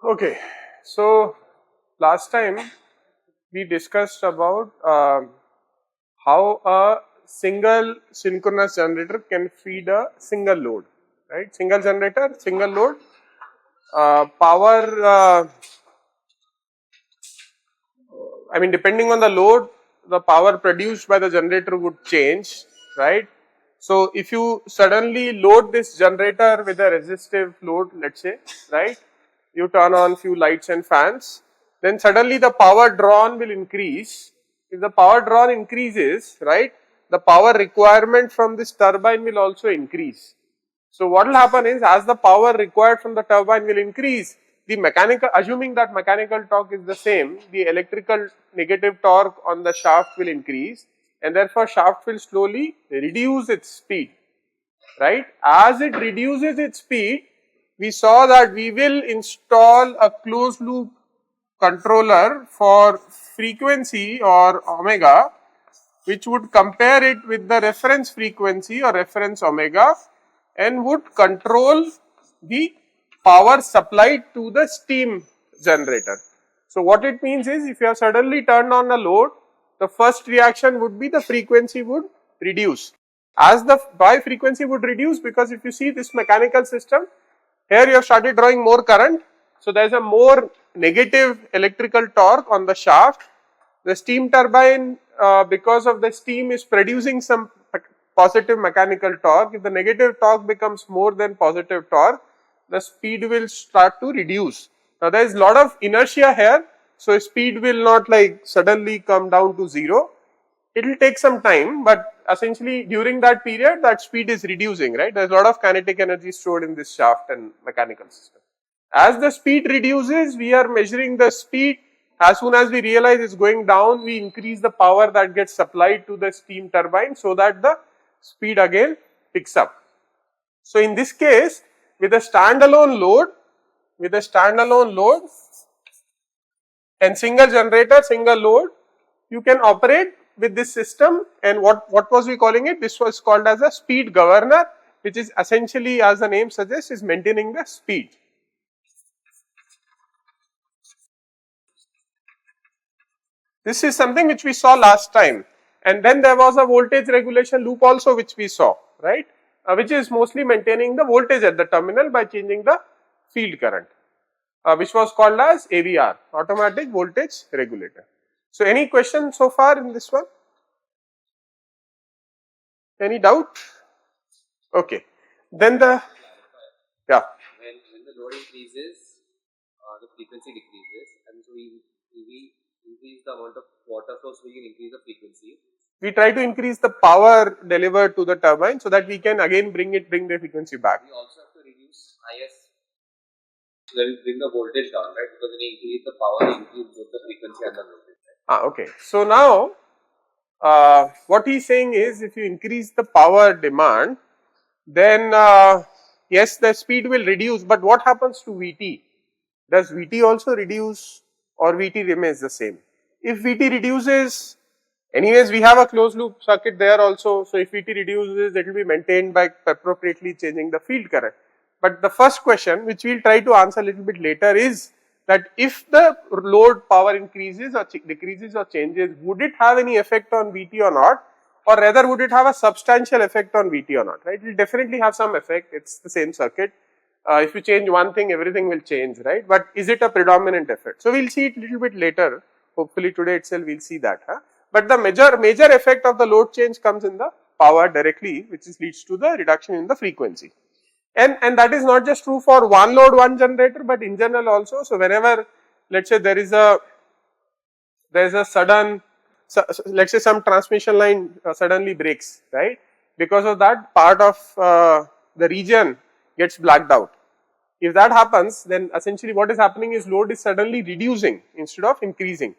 Okay, so last time we discussed about how a single synchronous generator can feed a single load, right? Single generator, single load, power, I mean depending on the load, the power produced by the generator would change, right? So if you suddenly load this generator with a resistive load, let's say, right? You turn on few lights and fans, then suddenly the power drawn will increase. If the power drawn increases, right, the power requirement from this turbine will also increase. So what will happen is, as the power required from the turbine will increase, the mechanical, assuming that mechanical torque is the same, the electrical negative torque on the shaft will increase, and therefore shaft will slowly reduce its speed, right. As it reduces its speed, we saw that we will install a closed loop controller for frequency or omega, which would compare it with the reference frequency or reference omega and would control the power supplied to the steam generator. So what it means is, if you have suddenly turned on a load, the first reaction would be the frequency would reduce. As the why frequency would reduce, because if you see this mechanical system, here you have started drawing more current, so there is a more negative electrical torque on the shaft. The steam turbine, because of the steam, is producing some positive mechanical torque. If the negative torque becomes more than positive torque, the speed will start to reduce. Now there is lot of inertia here, so speed will not like suddenly come down to 0. It will take some time, but essentially during that period that speed is reducing, right. There is a lot of kinetic energy stored in this shaft and mechanical system. As the speed reduces, we are measuring the speed. As soon as we realize it's going down, we increase the power that gets supplied to the steam turbine so that the speed again picks up. So in this case, with a standalone load and single generator, single load, you can operate with this system. And what was we calling it? This was called as a speed governor, which is essentially, as the name suggests, is maintaining the speed. This is something which we saw last time, and then there was a voltage regulation loop also which we saw, right, which is mostly maintaining the voltage at the terminal by changing the field current, which was called as AVR, automatic voltage regulator. So any question so far in this one? Any doubt? Okay, then the when the load increases, the frequency decreases, and so we increase the amount of water flow, so we can increase the frequency. We try to increase the power delivered to the turbine so that we can again bring the frequency back. We also have to reduce IS, so that we bring the voltage down, right? Because when we increase the power, we increase both the frequency and the voltage. Right? Okay. So now, what he is saying is, if you increase the power demand, then yes, the speed will reduce, but what happens to Vt? Does Vt also reduce, or Vt remains the same? If Vt reduces, anyways we have a closed loop circuit there also, so if Vt reduces, it will be maintained by appropriately changing the field current. But the first question, which we will try to answer a little bit later, is that if the load power increases or decreases or changes, would it have any effect on Vt or not, or rather would it have a substantial effect on Vt or not, right? It will definitely have some effect, it is the same circuit. If you change one thing, everything will change, right? But is it a predominant effect? So we will see it little bit later, hopefully today itself we will see that. But the major effect of the load change comes in the power directly, which leads to the reduction in the frequency. And that is not just true for one load, one generator, but in general also. So whenever, let us say there is a sudden, let us say some transmission line suddenly breaks, right? Because of that, part of the region gets blacked out. If that happens, then essentially what is happening is load is suddenly reducing instead of increasing.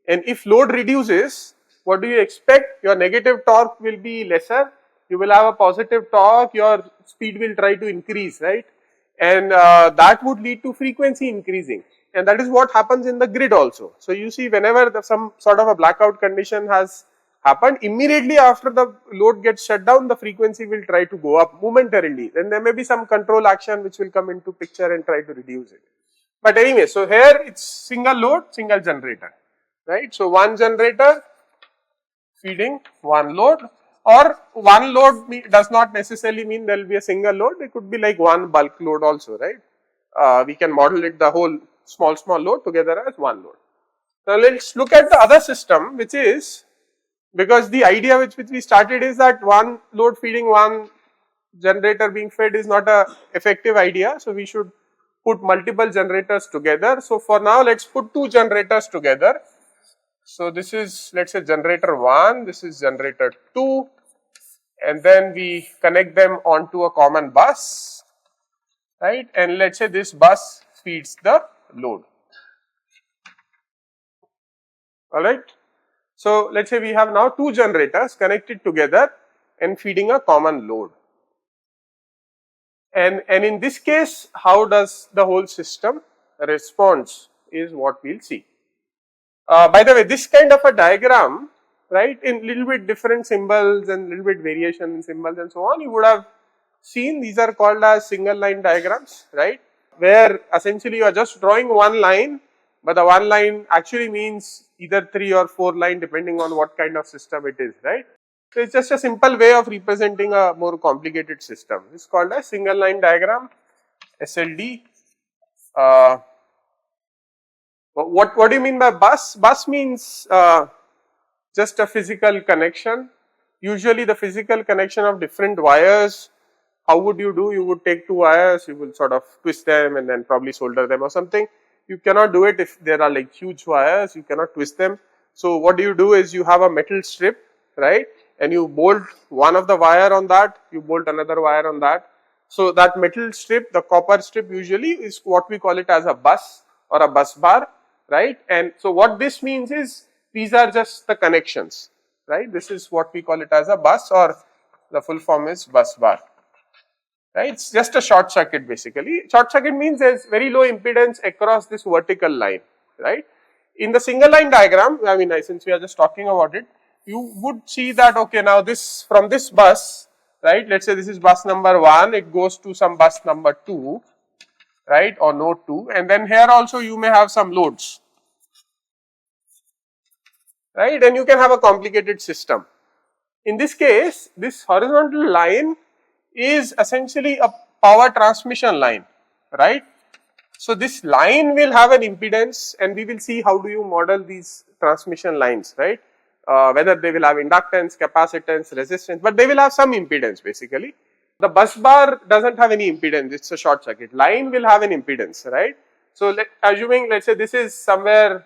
And if load reduces, what do you expect? Your negative torque will be lesser, you will have a positive torque, your speed will try to increase, right? And that would lead to frequency increasing, and that is what happens in the grid also. So you see, whenever some sort of a blackout condition has happened, immediately after the load gets shut down, the frequency will try to go up momentarily. Then there may be some control action which will come into picture and try to reduce it. But anyway, so here it's single load, single generator, right? So one generator feeding one load, or one load does not necessarily mean there will be a single load, it could be like one bulk load also, right? We can model it the whole small load together as one load. Now let's look at the other system, which is, because the idea which we started is that one load feeding one generator being fed is not a effective idea, so we should put multiple generators together. So for now let's put two generators together. So this is, let's say, generator 1, this is generator 2, and then we connect them onto a common bus, right, and let's say this bus feeds the load, alright. So let's say we have now two generators connected together and feeding a common load. And in this case, how does the whole system responds is what we'll see. By the way, this kind of a diagram, right, in little bit different symbols and little bit variation in symbols and so on, you would have seen these are called as single line diagrams, right, where essentially you are just drawing one line, but the one line actually means either 3 or 4 line depending on what kind of system it is, right. So it's just a simple way of representing a more complicated system. It's called a single line diagram, SLD. What do you mean by bus? Bus means just a physical connection. Usually the physical connection of different wires. How would you do? You would take two wires, you will sort of twist them and then probably solder them or something. You cannot do it if there are like huge wires, you cannot twist them. So what do you do is you have a metal strip, right, and you bolt one of the wire on that, you bolt another wire on that. So that metal strip, the copper strip usually is what we call it as a bus or a bus bar, right. And so what this means is these are just the connections, right. This is what we call it as a bus, or the full form is bus bar, right. It's just a short circuit basically. Short circuit means there is very low impedance across this vertical line, right. In the single line diagram, I mean since we are just talking about it, you would see that okay, now this from this bus, right, let's say this is bus number 1, it goes to some bus number 2, right, or node 2, and then here also you may have some loads, right, and you can have a complicated system. In this case, this horizontal line is essentially a power transmission line, right. So this line will have an impedance, and we will see how do you model these transmission lines, right, whether they will have inductance, capacitance, resistance, but they will have some impedance basically. The bus bar does not have any impedance, it is a short circuit. Line will have an impedance, right. So assuming let's say this is somewhere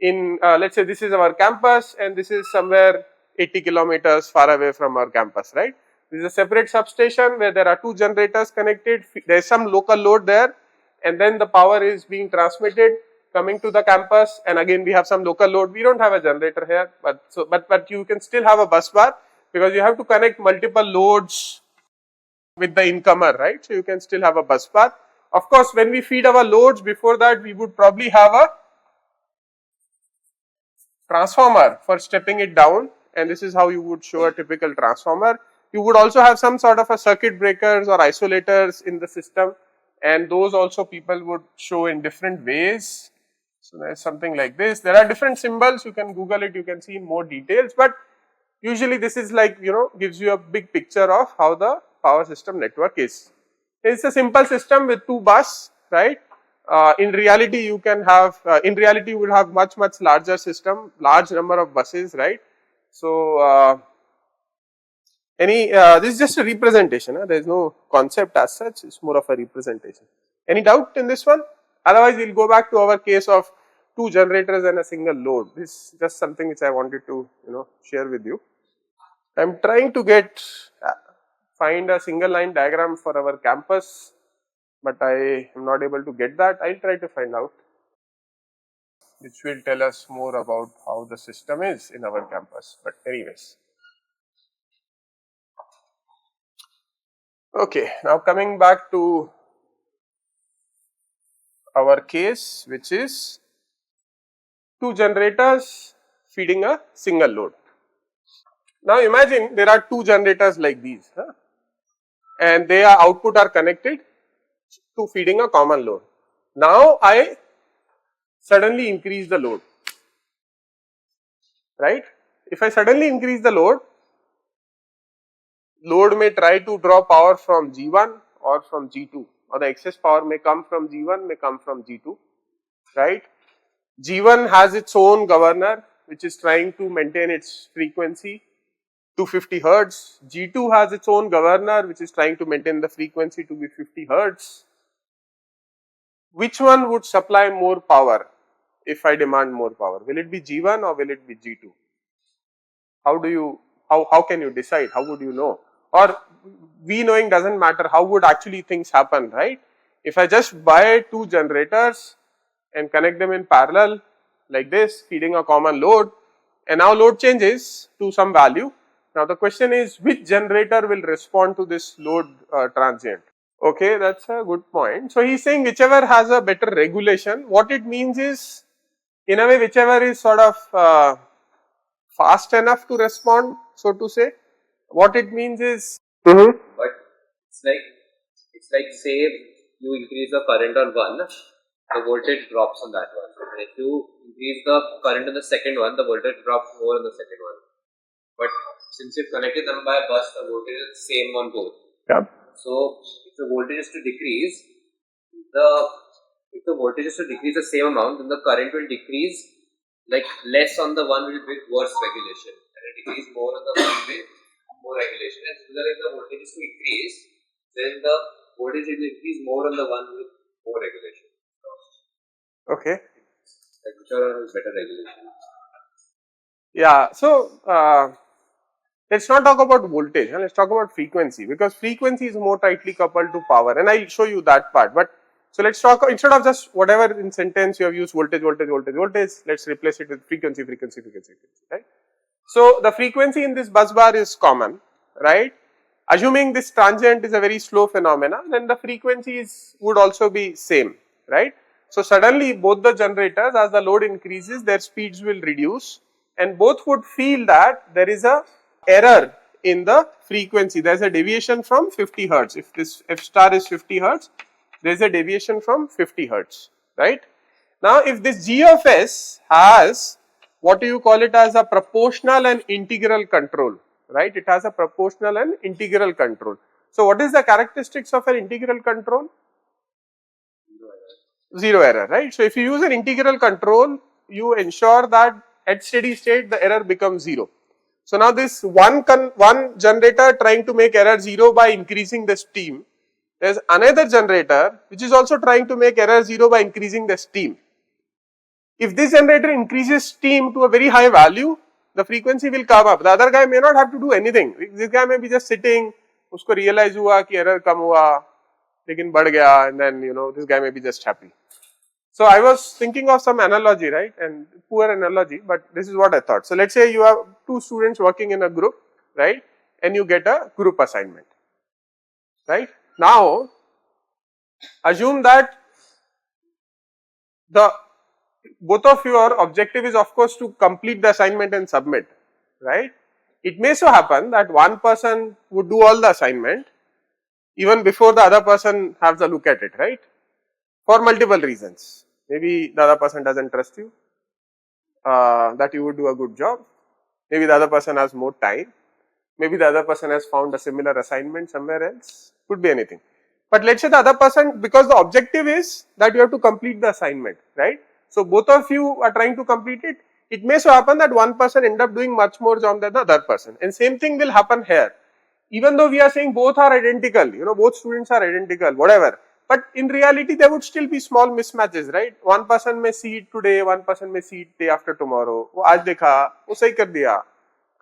in let's say this is our campus and this is somewhere 80 kilometers far away from our campus, right. This is a separate substation where there are two generators connected, there is some local load there, and then the power is being transmitted coming to the campus, and again we have some local load. We do not have a generator here, but you can still have a bus bar because you have to connect multiple loads with the incomer, right. So you can still have a bus bar. Of course, when we feed our loads, before that we would probably have a transformer for stepping it down, and this is how you would show a typical transformer. You would also have some sort of a circuit breakers or isolators in the system, and those also people would show in different ways. So there is something like this. There are different symbols, you can Google it, you can see in more details, but usually this is like, you know, gives you a big picture of how the power system network is. It's a simple system with two bus, right. In reality you can have, in reality you will have much larger system, large number of buses, right. So this is just a representation, there is no concept as such, it is more of a representation. Any doubt in this one? Otherwise we will go back to our case of two generators and a single load. This is just something which I wanted to, you know, share with you. I am trying to find a single line diagram for our campus, but I am not able to get that. I will try to find out, which will tell us more about how the system is in our campus, but anyways. Okay, now coming back to our case, which is two generators feeding a single load. Now imagine there are two generators like these, and their output are connected to feeding a common load. Now I suddenly increase the load, right? If I suddenly increase the load may try to draw power from G1 or from G2, or the excess power may come from G1, may come from G2, right? G1 has its own governor which is trying to maintain its frequency 250 hertz. G2 has its own governor which is trying to maintain the frequency to be 50 hertz. Which one would supply more power if I demand more power? Will it be G1 or will it be G2? How can you decide? How would you know? Or we knowing doesn't matter, how would actually things happen, right? If I just buy two generators and connect them in parallel like this, feeding a common load, and now load changes to some value. Now the question is, which generator will respond to this load transient? Okay, that's a good point. So he's saying whichever has a better regulation. What it means is, in a way, whichever is sort of fast enough to respond, so to say. What it means is, But it's like say you increase the current on one, the voltage drops on that one. And if you increase the current on the second one, the voltage drops more on the second one. But since you've connected them by a bus, the voltage is the same on both. yeah. So if the voltage is to decrease, the same amount, then the current will decrease like less on the one with worse regulation, and it decrease more on the one with more regulation. And similarly, if the voltage is to increase, then the voltage will increase more on the one with more regulation. Okay. Like whichever has better regulation. Yeah. So let's not talk about voltage. Let's talk about frequency, because frequency is more tightly coupled to power, and I'll show you that part. But so let's talk, instead of just whatever in sentence you have used voltage, voltage, voltage, voltage, let's replace it with frequency, frequency, frequency, frequency, right? So the frequency in this bus bar is common, right? Assuming this transient is a very slow phenomena, then the frequencies would also be same, right? So suddenly both the generators, as the load increases, their speeds will reduce, and both would feel that there is a error in the frequency. There is a deviation from 50 hertz. If this f star is 50 hertz, there is a deviation from 50 hertz, right? Now if this G of S has, what do you call it, as a proportional and integral control, right? It has a proportional and integral control. So what is the characteristics of an integral control? Zero error, right? So if you use an integral control, you ensure that at steady state the error becomes zero. So now this one generator trying to make error zero by increasing the steam. There is another generator which is also trying to make error zero by increasing the steam. If this generator increases steam to a very high value, the frequency will come up. The other guy may not have to do anything. This guy may be just sitting, usko realize hua ki error kam hua, lekin बढ़ गया, and then this guy may be just happy. So I was thinking of some analogy, right, and poor analogy, but this is what I thought. So let's say you have two students working in a group, right, and you get a group assignment, right. Now assume that both of your objective is of course to complete the assignment and submit, right. It may so happen that one person would do all the assignment even before the other person has a look at it, right, for multiple reasons. Maybe the other person doesn't trust you, that you would do a good job. Maybe the other person has more time. Maybe the other person has found a similar assignment somewhere else. Could be anything. But let's say the other person, because the objective is that you have to complete the assignment, right? So both of you are trying to complete it. It may so happen that one person end up doing much more job than the other person, and same thing will happen here. Even though we are saying both are identical, both students are identical, whatever. But in reality, there would still be small mismatches, right? One person may see it today, one person may see it day after tomorrow. वो आज देखा, वो सही कर दिया.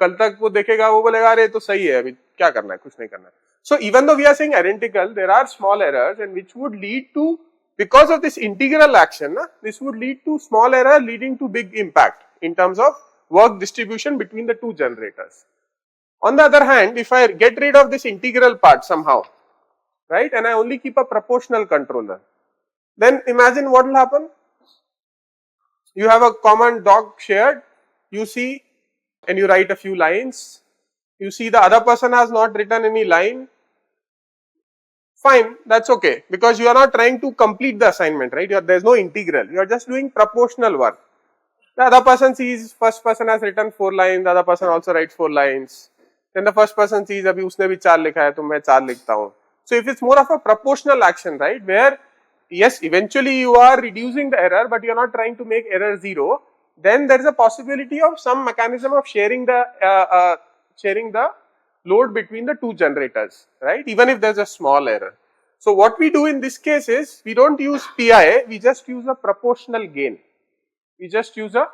कल तक वो देखेगा, वो बोलेगा अरे तो सही है, अभी क्या करना है, कुछ नहीं करना है. So even though we are saying identical, there are small errors, and which would lead to, because of this integral action, this would lead to small error leading to big impact in terms of work distribution between the two generators. On the other hand, if I get rid of this integral part somehow, right, and I only keep a proportional controller, then imagine what will happen. You have a common doc shared, you see, and you write a few lines. You see the other person has not written any line. fine, that's okay, because you are not trying to complete the assignment, right? There is no integral, you are just doing proportional work. The other person sees, first person has written 4 lines, the other person also writes 4 lines. Then the first person sees, abhi usne bhi 4 likha hai, to main 4 likhta hu. So if it's more of a proportional action, right, where yes, eventually you are reducing the error, but you are not trying to make error 0, then there is a possibility of some mechanism of sharing the load between the two generators, right, even if there is a small error. So what we do in this case is, we don't use PI, we just use a proportional gain. We just use a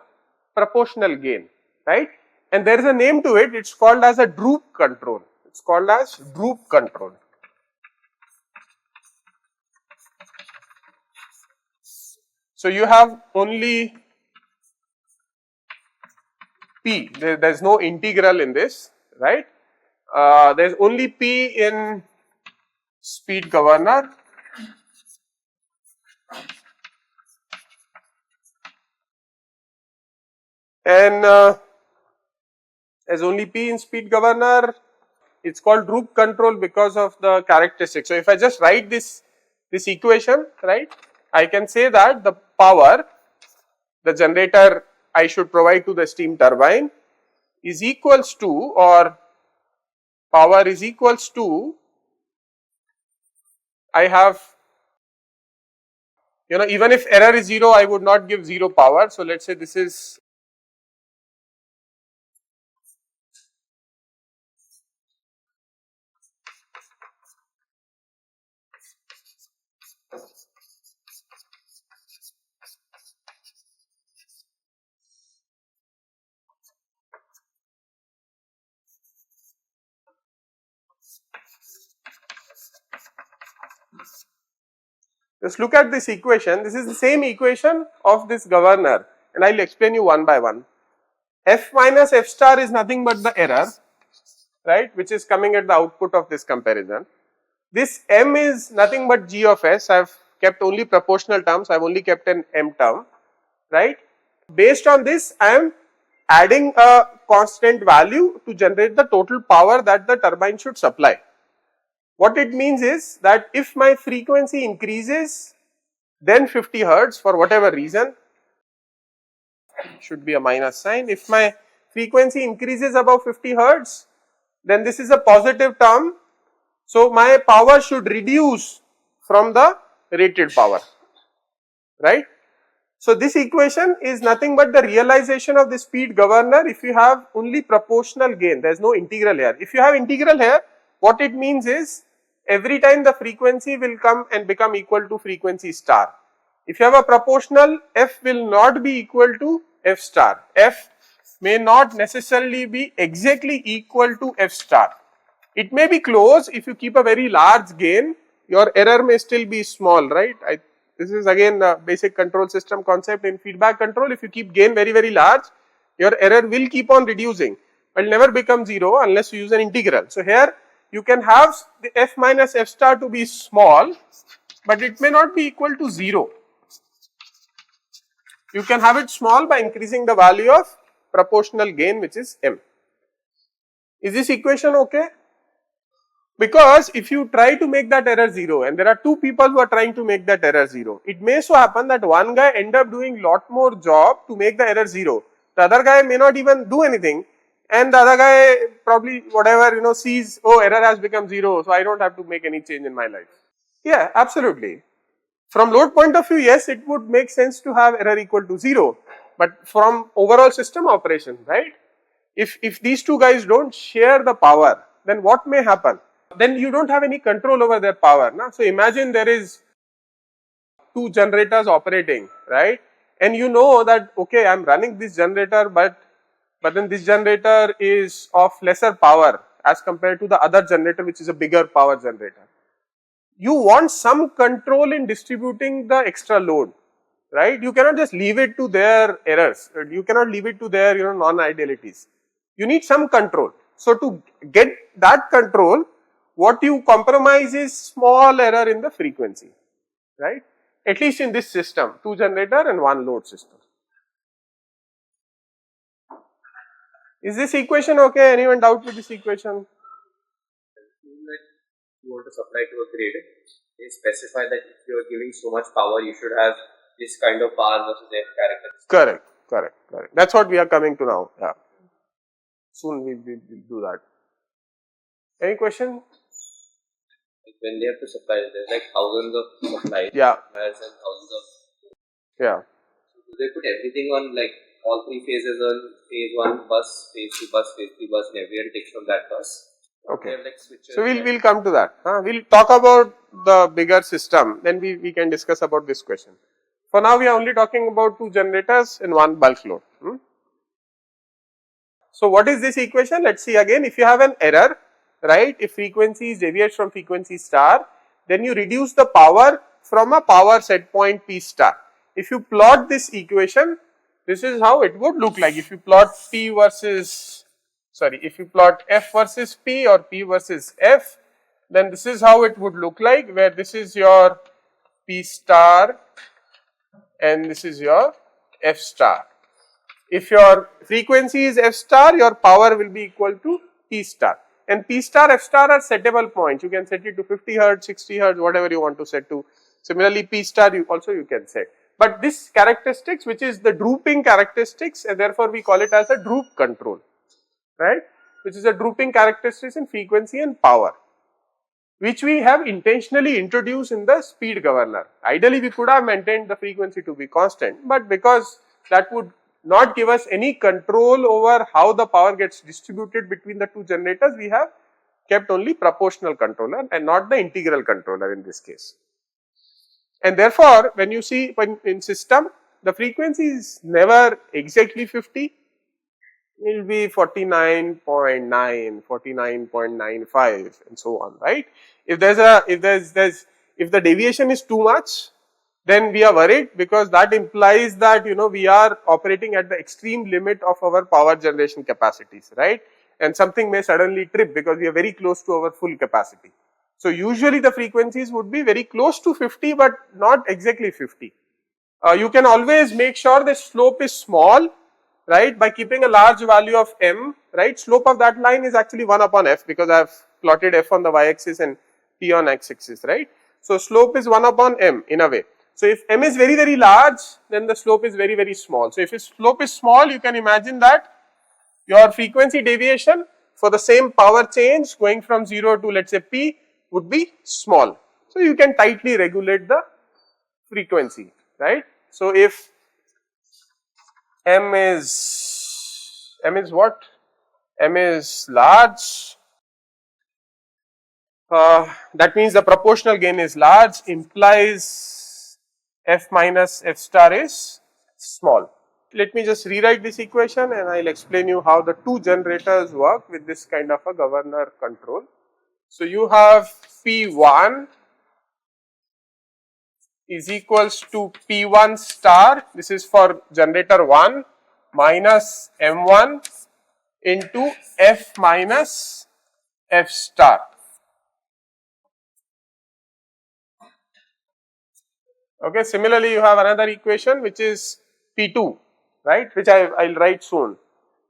proportional gain, right? And there is a name to it, it's called as a Droop control. It's called as Droop control. So you have only P, there's no integral in this, right? There's only P in speed governor. And there's only P in speed governor. It's called Droop control because of the characteristic. So if I just write this equation, right, I can say that the power the generator I should provide to the steam turbine is equals to, or power is equals to, I have, even if error is 0, I would not give 0 power. So let's say this is just look at this equation. This is the same equation of this governor, and I will explain you one by one. F minus F star is nothing but the error, right, which is coming at the output of this comparison. This M is nothing but G of S. I have kept only proportional terms, I have only kept an M term, right. Based on this, I am adding a constant value to generate the total power that the turbine should supply. What it means is that if my frequency increases, then 50 hertz for whatever reason, should be a minus sign. If my frequency increases above 50 hertz, then this is a positive term. So my power should reduce from the rated power, right. So this equation is nothing but the realization of the speed governor if you have only proportional gain, there is no integral here. If you have integral here, what it means is every time the frequency will come and become equal to frequency star. If you have a proportional, F will not be equal to F star. F may not necessarily be exactly equal to F star. It may be close. If you keep a very large gain, your error may still be small, right? This is again a basic control system concept in feedback control. If you keep gain very, very large, your error will keep on reducing, but never become 0 unless you use an integral. So here you can have the F minus F star to be small, but it may not be equal to 0. You can have it small by increasing the value of proportional gain, which is M. Is this equation okay? Because if you try to make that error 0 and there are two people who are trying to make that error 0, it may so happen that one guy end up doing lot more job to make the error 0. The other guy may not even do anything, and the other guy probably whatever sees, oh, error has become 0, so I don't have to make any change in my life. Yeah, absolutely. From load point of view, yes, it would make sense to have error equal to 0, but from overall system operation, right? If these two guys don't share the power, then what may happen? Then you don't have any control over their power. Na? So imagine there is two generators operating, right? And you know that, okay, I'm running this generator, but then this generator is of lesser power as compared to the other generator, which is a bigger power generator. You want some control in distributing the extra load, right? You cannot just leave it to their errors. You cannot leave it to their non-idealities. You need some control. So to get that control, what you compromise is small error in the frequency, right? At least in this system, two generator and one load system. Is this equation okay? Anyone doubt with this equation? you want to supply to a grid, they specify that if you are giving so much power, you should have this kind of power versus F characteristic. Correct. That's what we are coming to now. Yeah. Soon we'll do that. Any question? Like when they have to supply, there's like thousands of supplies. Yeah. And thousands of. Yeah. So do they put everything on like all three phases on phase 1 bus, phase 2 bus, phase 3 bus, and everyone takes from that bus? Okay. Like So we'll come to that. We'll talk about the bigger system. Then we can discuss about this question. For now, we are only talking about two generators and one bulk load. So what is this equation? Let's see again. If you have an error, right? If frequencies deviate from frequency star, then you reduce the power from a power set point P star. If you plot this equation, this is how it would look like. If you plot if you plot F versus P or P versus F, then this is how it would look like, where this is your P star and this is your F star. If your frequency is F star, your power will be equal to P star. And P star, F star are settable points. You can set it to 50 hertz, 60 hertz, whatever you want to set to. Similarly, P star you can set. But this characteristics, which is the drooping characteristics, and therefore we call it as a droop control, right? Which is a drooping characteristics in frequency and power, which we have intentionally introduced in the speed governor. Ideally, we could have maintained the frequency to be constant, but because that would not give us any control over how the power gets distributed between the two generators, we have kept only proportional controller and not the integral controller in this case. And therefore, when you see when in system, the frequency is never exactly 50, it will be 49.9, 49.95 and so on, right? If the deviation is too much, then we are worried, because that implies that we are operating at the extreme limit of our power generation capacities, right? And something may suddenly trip because we are very close to our full capacity. So usually the frequencies would be very close to 50, but not exactly 50. You can always make sure the slope is small, right, by keeping a large value of m, right? Slope of that line is actually 1 upon f, because I have plotted f on the y-axis and p on x-axis, right? So slope is 1 upon m in a way. So if m is very, very large, then the slope is very, very small. So if its slope is small, you can imagine that your frequency deviation for the same power change going from 0 to, let's say, p would be small. So you can tightly regulate the frequency, right? So if m is what? M is large. That means the proportional gain is large, implies f minus f star is small. Let me just rewrite this equation and I will explain you how the two generators work with this kind of a governor control. So you have P1 is equals to P1 star, this is for generator 1, minus M1 into F minus F star. Okay, similarly you have another equation which is P2, right, which I'll write soon.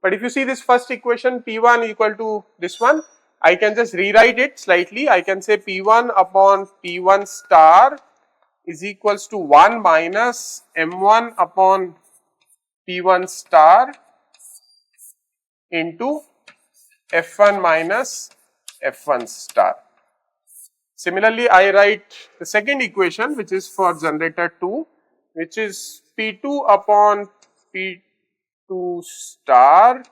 But if you see this first equation, P1 equal to this one, I can just rewrite it slightly. I can say P1 upon P1 star is equals to 1 minus M1 upon P1 star into F1 minus F1 star. Similarly, I write the second equation which is for generator 2, which is P2 upon P2 star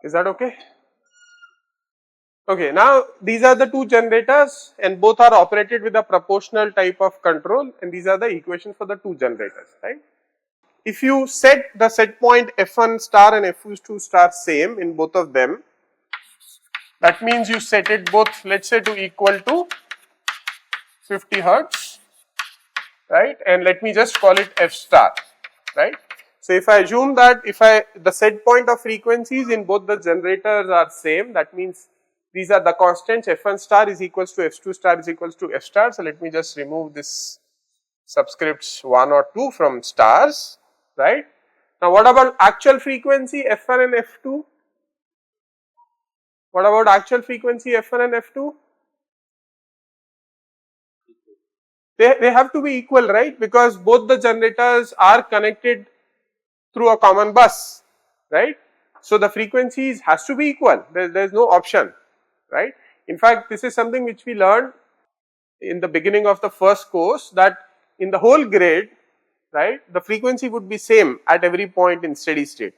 Is that okay? Okay, now these are the two generators and both are operated with a proportional type of control, and these are the equations for the two generators, right? If you set the set point F1 star and F2 star same in both of them, that means you set it both, let's say, to equal to 50 hertz, right? And let me just call it F star, right? So if I assume that the set point of frequencies in both the generators are same, that means these are the constants, F1 star is equals to F2 star is equals to F star. So let me just remove this subscripts 1 or 2 from stars, right. Now what about actual frequency F1 and F2? What about actual frequency F1 and F2? They have to be equal, right, because both the generators are connected through a common bus, right. So the frequencies has to be equal, there is no option, right. In fact, this is something which we learned in the beginning of the first course, that in the whole grid, right, the frequency would be same at every point in steady state,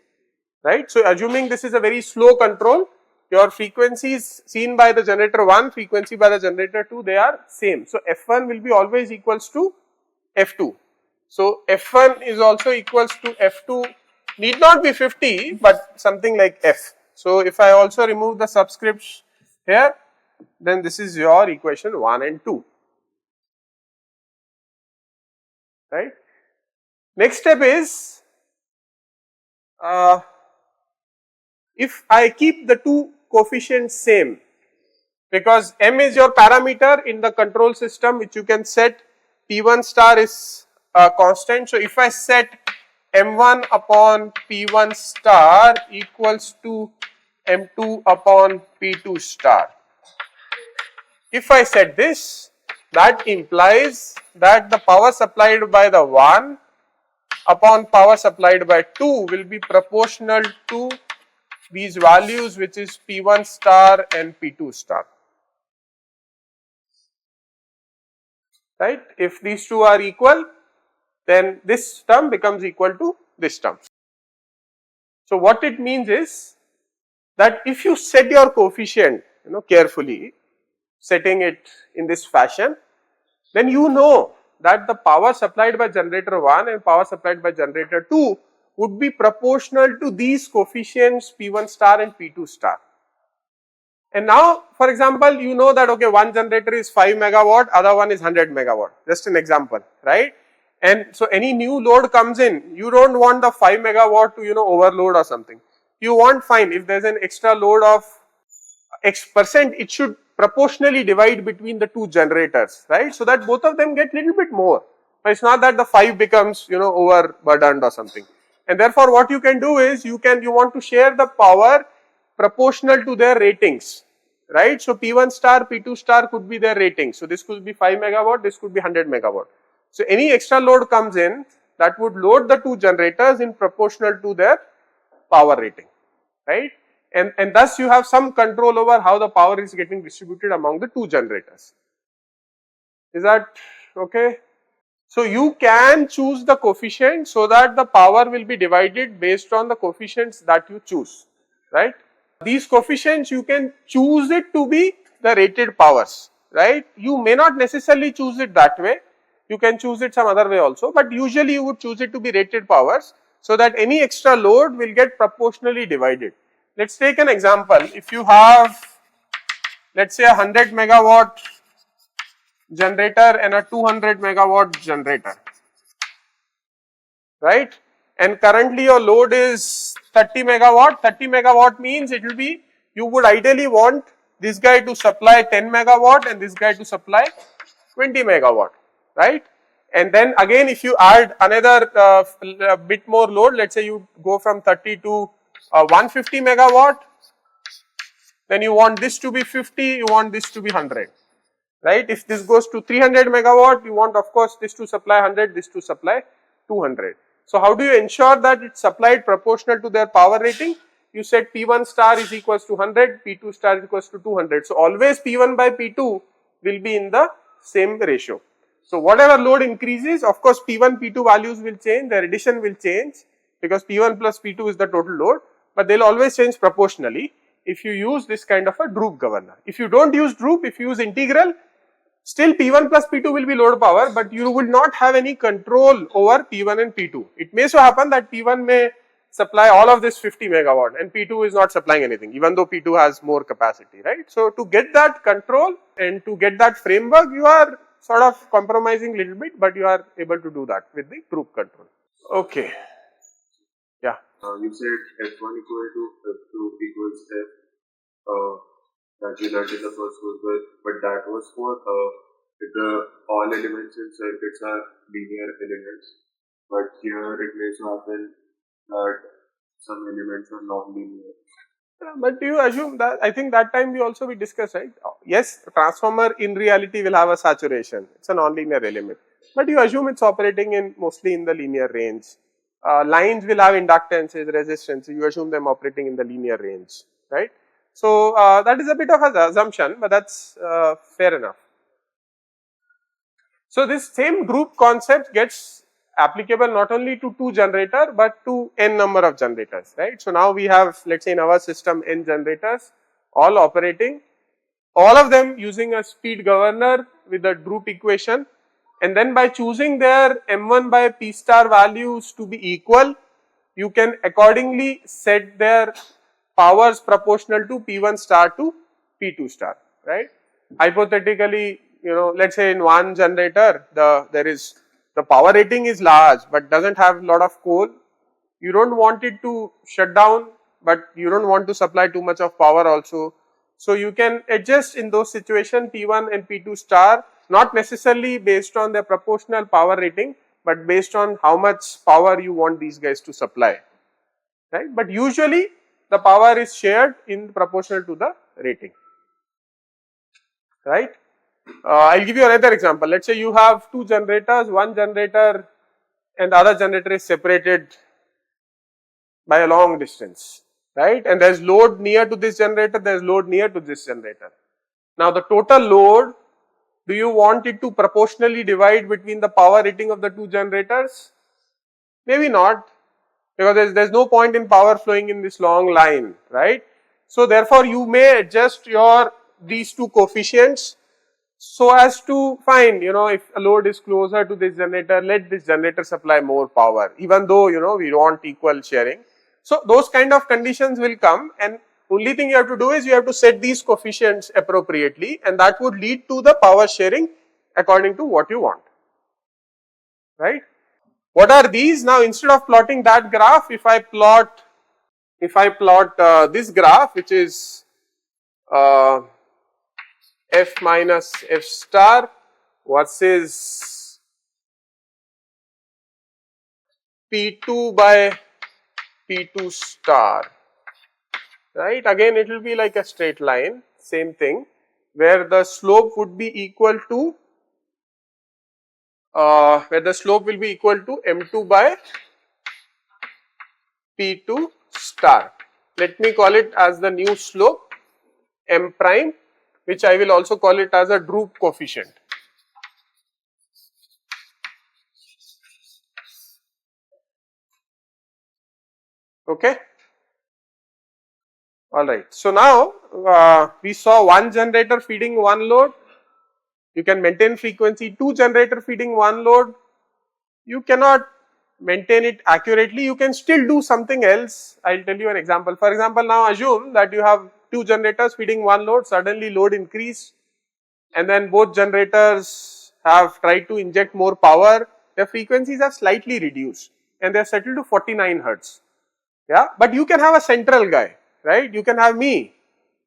right. So assuming this is a very slow control, your frequencies seen by the generator 1, frequency by the generator 2, they are same. So F1 will be always equals to F2. So F1 is also equals to F2, need not be 50, but something like F. So if I also remove the subscripts here, then this is your equation 1 and 2, right. Next step is, if I keep the two coefficients same, because m is your parameter in the control system which you can set, P1 star is a constant. So if I set m1 upon P1 star equals to m2 upon P2 star, if I set this, that implies that the power supplied by the 1 upon power supplied by 2 will be proportional to these values, which is P1 star and P2 star, right. If these two are equal, then this term becomes equal to this term. So what it means is that if you set your coefficient, carefully, setting it in this fashion, then you know that the power supplied by generator 1 and power supplied by generator 2 would be proportional to these coefficients P1 star and P2 star. And now, for example, you know that, okay, one generator is 5 megawatt, other one is 100 megawatt, just an example, right. And so any new load comes in, you don't want the 5 megawatt to, overload or something. You want, fine, if there's an extra load of X percent, it should proportionally divide between the two generators, right, so that both of them get little bit more. But it's not that the 5 becomes, overburdened or something. And therefore, what you can do is, you want to share the power proportional to their ratings, right. So P1 star, P2 star could be their rating. So this could be 5 megawatt, this could be 100 megawatt. So any extra load comes in, that would load the two generators in proportional to their power rating, right. And thus you have some control over how the power is getting distributed among the two generators. Is that okay? So you can choose the coefficient so that the power will be divided based on the coefficients that you choose, right. These coefficients, you can choose it to be the rated powers, right. You may not necessarily choose it that way, you can choose it some other way also, but usually you would choose it to be rated powers so that any extra load will get proportionally divided. Let's take an example. If you have, let's say, a 100 megawatt generator and a 200 megawatt generator, right, and currently your load is 30 megawatt. 30 megawatt means it will be, you would ideally want this guy to supply 10 megawatt and this guy to supply 20 megawatt, right. And then again, if you add another bit more load, let's say you go from 30 to 150 megawatt, then you want this to be 50, you want this to be 100, right. If this goes to 300 megawatt, you want, of course, this to supply 100, this to supply 200. So how do you ensure that it's supplied proportional to their power rating? You said P1 star is equals to 100, P2 star is equals to 200. So always P1 by P2 will be in the same ratio. So whatever load increases, of course, P1, P2 values will change, their addition will change, because P1 plus P2 is the total load, but they'll always change proportionally if you use this kind of a Droop governor. If you don't use Droop, if you use integral, still P1 plus P2 will be load power, but you will not have any control over P1 and P2. It may so happen that P1 may supply all of this 50 megawatt and P2 is not supplying anything, even though P2 has more capacity, right. So to get that control and to get that framework, you are sort of compromising little bit, but you are able to do that with the Droop control. Okay. Yeah. You said F1 equal to F2 equals F. That result in the first was but that was for if the all elements in circuits are linear elements. But here it may so happen that some elements are non-linear. But do you assume that, I think that time we discussed, right? Yes, transformer in reality will have a saturation. It's a non-linear element. But you assume it's operating in mostly in the linear range. Lines will have inductances, resistance. You assume them operating in the linear range, right? So that is a bit of an assumption, but that's fair enough. So this same Droop concept gets applicable not only to two generator but to n number of generators, right. So now we have, let's say in our system, n generators all operating, all of them using a speed governor with the Droop equation, and then by choosing their m1 by p star values to be equal, you can accordingly set their powers proportional to p1 star to p2 star, right. Hypothetically, let's say in one generator the power rating is large but doesn't have a lot of coal. You don't want it to shut down, but you don't want to supply too much of power also. So you can adjust in those situations P1 and P2 star, not necessarily based on their proportional power rating, but based on how much power you want these guys to supply, right. But usually the power is shared in proportional to the rating, right. I'll give you another example. Let's say you have two generators, one generator and the other generator is separated by a long distance, right, and there is load near to this generator, there is load near to this generator. Now the total load, do you want it to proportionally divide between the power rating of the two generators? Maybe not, because there is no point in power flowing in this long line, right. So therefore you may adjust these two coefficients so as to find, if a load is closer to this generator, let this generator supply more power, even though, we want equal sharing. So those kind of conditions will come, and only thing you have to do is you have to set these coefficients appropriately, and that would lead to the power sharing according to what you want, right. What are these? Now instead of plotting that graph, if I plot this graph, which is F minus F star versus P2 by P2 star, right. Again it will be like a straight line, same thing, where the slope would be equal to M2 by P2 star. Let me call it as the new slope M prime, which I will also call it as a Droop coefficient. Okay. Alright. So now we saw one generator feeding one load. You can maintain frequency, two generator feeding one load. You cannot maintain it accurately. You can still do something else. I will tell you an example. For example, now assume that you have two generators feeding one load, suddenly load increased, and then both generators have tried to inject more power. Their frequencies have slightly reduced and they are settled to 49 hertz. Yeah, but you can have a central guy, right? You can have me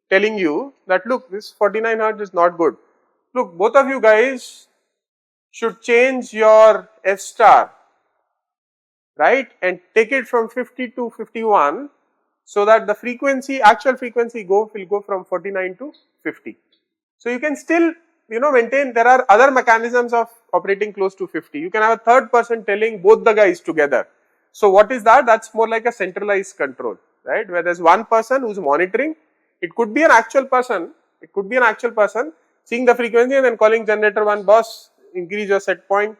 telling you that, look, this 49 hertz is not good. Look, both of you guys should change your F star, right, and take it from 50 to 51, so that the frequency, actual frequency will go from 49 to 50. So you can still, maintain. There are other mechanisms of operating close to 50. You can have a third person telling both the guys together. So what is that? That's more like a centralized control, right, where there's one person who's monitoring. It could be an actual person. It could be an actual person seeing the frequency and then calling generator 1, boss, increase your set point.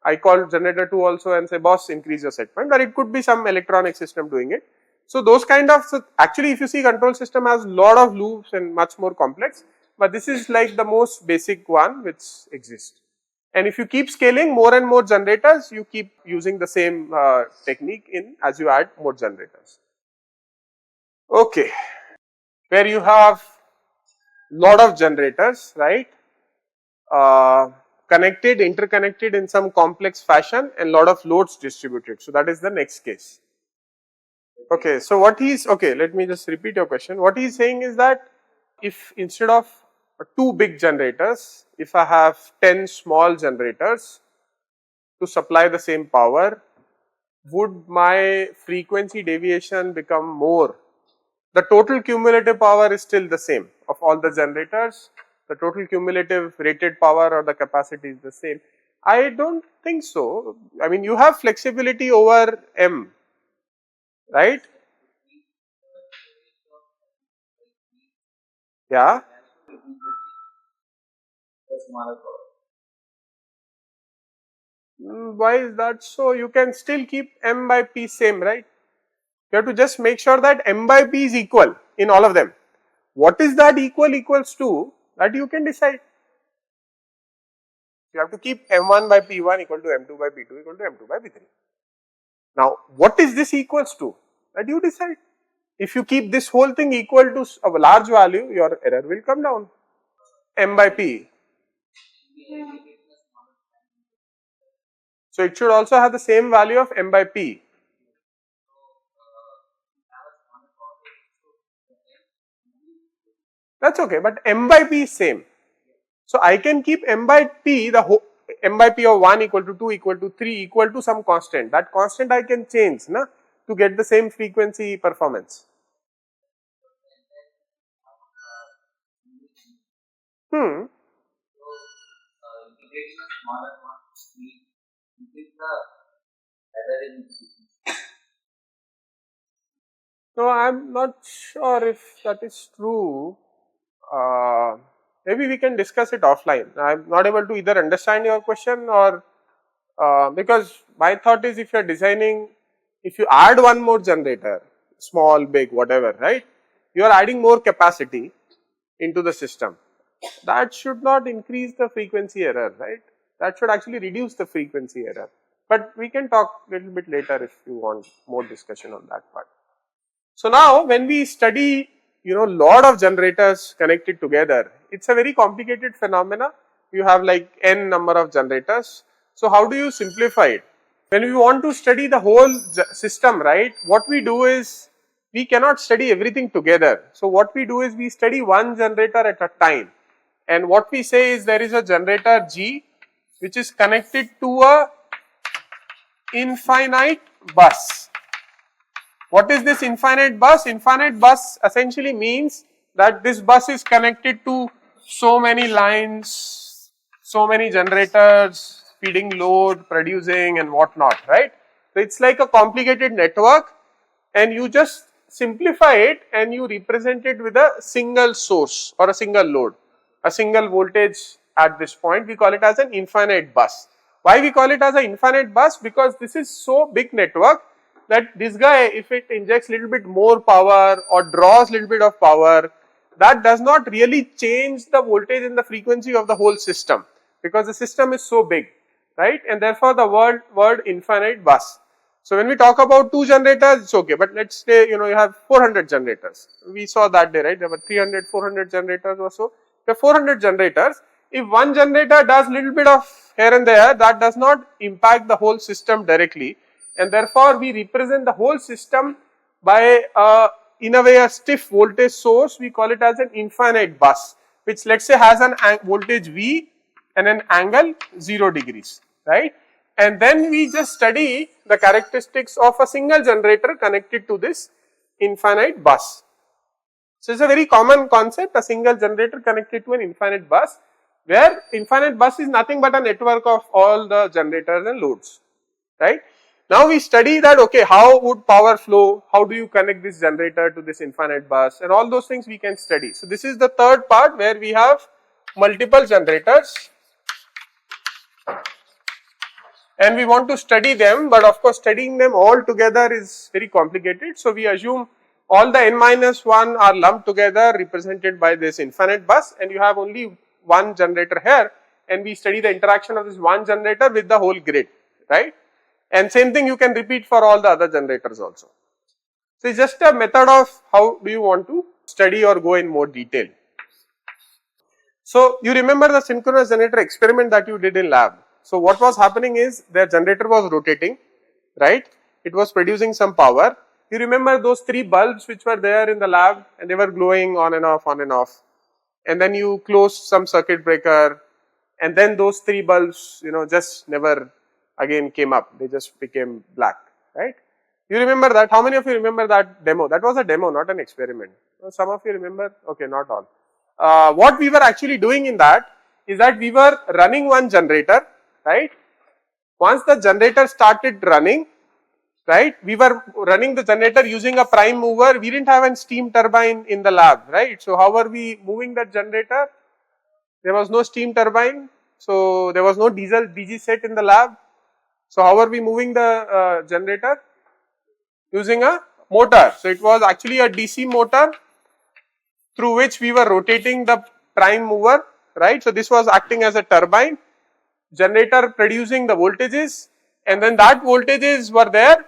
I call generator 2 also and say, boss, increase your set point, or it could be some electronic system doing it. So those kind of, actually if you see, control system has lot of loops and much more complex, but this is like the most basic one which exists. And if you keep scaling more and more generators, you keep using the same technique as you add more generators. Okay, where you have lot of generators, right, interconnected in some complex fashion, and lot of loads distributed. So that is the next case. Okay, so what he's, okay, let me just repeat your question. What he's saying is that if instead of two big generators, if I have 10 small generators to supply the same power, would my frequency deviation become more? The total cumulative power is still the same of all the generators. The total cumulative rated power or the capacity is the same. I don't think so. I mean, you have flexibility over M, right? Yeah. Why is that so? You can still keep M by P same, right? You have to just make sure that M by P is equal in all of them. What is that equals to, that you can decide. You have to keep M1 by P1 equal to M2 by P2 equal to M2 by P3. Now, what is this equals to? That you decide. If you keep this whole thing equal to a large value, your error will come down. M by P. So, it should also have the same value of M by P. That's okay, but M by P is same. So, I can keep M by P, the whole M by P of 1 equal to 2 equal to 3 equal to some constant. That constant I can change na, to get the same frequency performance. No, I am not sure if that is true. Maybe we can discuss it offline. I am not able to either understand your question or because my thought is if you are designing, if you add one more generator, small, big, whatever, right, you are adding more capacity into the system. That should not increase the frequency error, right? That should actually reduce the frequency error. But we can talk a little bit later if you want more discussion on that part. So now when we study, lot of generators connected together, it's a very complicated phenomena. You have like n number of generators. So how do you simplify it? When we want to study the whole system, right, what we do is we cannot study everything together. So what we do is we study one generator at a time. And what we say is there is a generator G which is connected to a infinite bus. What is this infinite bus? Infinite bus essentially means that this bus is connected to so many lines, so many generators, feeding load, producing and whatnot, right? So it's like a complicated network and you just simplify it and you represent it with a single source or a single load, a single voltage at this point. We call it as an infinite bus. Why we call it as an infinite bus? Because this is so big network that this guy, if it injects little bit more power or draws little bit of power, that does not really change the voltage and the frequency of the whole system because the system is so big, right? And therefore the word infinite bus. So when we talk about two generators, it's okay, but let's say you have 400 generators. We saw that day, right? There were 300, 400 generators or so. There are 400 generators. If one generator does little bit of here and there, that does not impact the whole system directly. And therefore, we represent the whole system by in a way a stiff voltage source. We call it as an infinite bus, which let's say has an voltage V and an angle 0 degrees, right? And then we just study the characteristics of a single generator connected to this infinite bus. So it's a very common concept, a single generator connected to an infinite bus, where infinite bus is nothing but a network of all the generators and loads, right? Now we study that, okay, how would power flow, how do you connect this generator to this infinite bus, and all those things we can study. So this is the third part where we have multiple generators and we want to study them, but of course studying them all together is very complicated. So we assume all the n minus 1 are lumped together represented by this infinite bus and you have only one generator here and we study the interaction of this one generator with the whole grid, right? And same thing you can repeat for all the other generators also. So it's just a method of how do you want to study or go in more detail. So you remember the synchronous generator experiment that you did in lab. So what was happening is their generator was rotating, right? It was producing some power. You remember those 3 bulbs which were there in the lab and they were glowing on and off, on and off. And then you closed some circuit breaker and then those 3 bulbs, just never again came up. They just became black, right? You remember that? How many of you remember that demo? That was a demo, not an experiment. Some of you remember? Okay, not all. What we were actually doing in that is that we were running one generator, right? Once the generator started running, right, we were running the generator using a prime mover. We didn't have a steam turbine in the lab, right? So how were we moving that generator? There was no steam turbine, so there was no diesel DG set in the lab. So how are we moving the generator? Using a motor. So it was actually a DC motor through which we were rotating the prime mover, right? So this was acting as a turbine, generator producing the voltages, and then that voltages were there,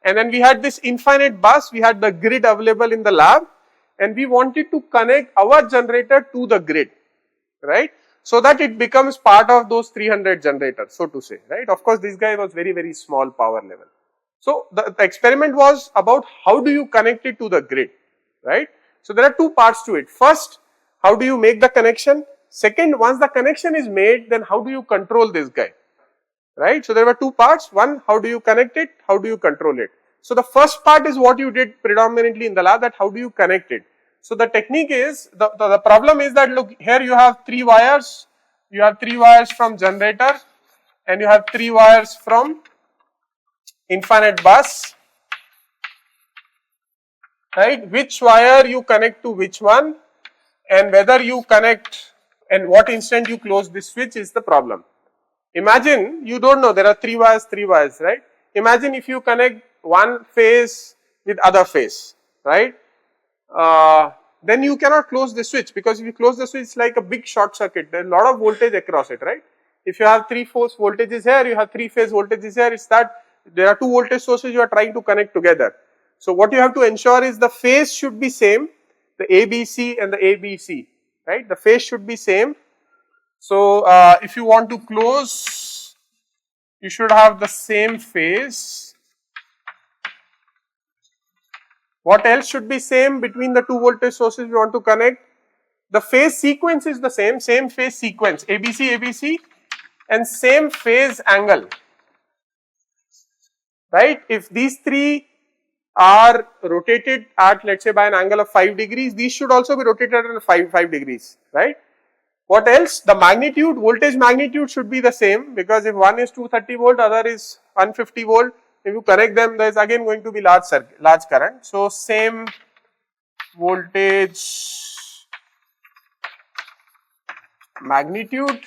and then we had this infinite bus, we had the grid available in the lab, and we wanted to connect our generator to the grid, right? So that it becomes part of those 300 generators, so to say, right? Of course, this guy was very, very small power level. So the experiment was about how do you connect it to the grid, right? So there are 2 parts to it. First, how do you make the connection? Second, once the connection is made, then how do you control this guy, right? So there were 2 parts. One, how do you connect it? How do you control it? So the first part is what you did predominantly in the lab, that how do you connect it? So the technique is, the problem is that look, here you have 3 wires, you have 3 wires from generator and you have 3 wires from infinite bus, right? Which wire you connect to which one and whether you connect and what instant you close this switch is the problem. Imagine you don't know, there are 3 wires, right? Imagine if you connect one phase with other phase, right? Then you cannot close the switch, because if you close the switch, it's like a big short circuit. There is a lot of voltage across it, right? If you have 3 phase voltages here, you have 3 phase voltages here, it's that there are 2 voltage sources you are trying to connect together. So what you have to ensure is the phase should be same, the ABC and the ABC, right? The phase should be same. So if you want to close, you should have the same phase. What else should be same between the 2 voltage sources you want to connect? The phase sequence is the same phase sequence, ABC, ABC, and same phase angle, right? If these 3 are rotated at, let's say, by an angle of 5 degrees, these should also be rotated at 5 degrees, right? What else? The magnitude, voltage magnitude should be the same, because if one is 230 volt, other is 150 volt, if you connect them, there is again going to be large current. So same voltage magnitude.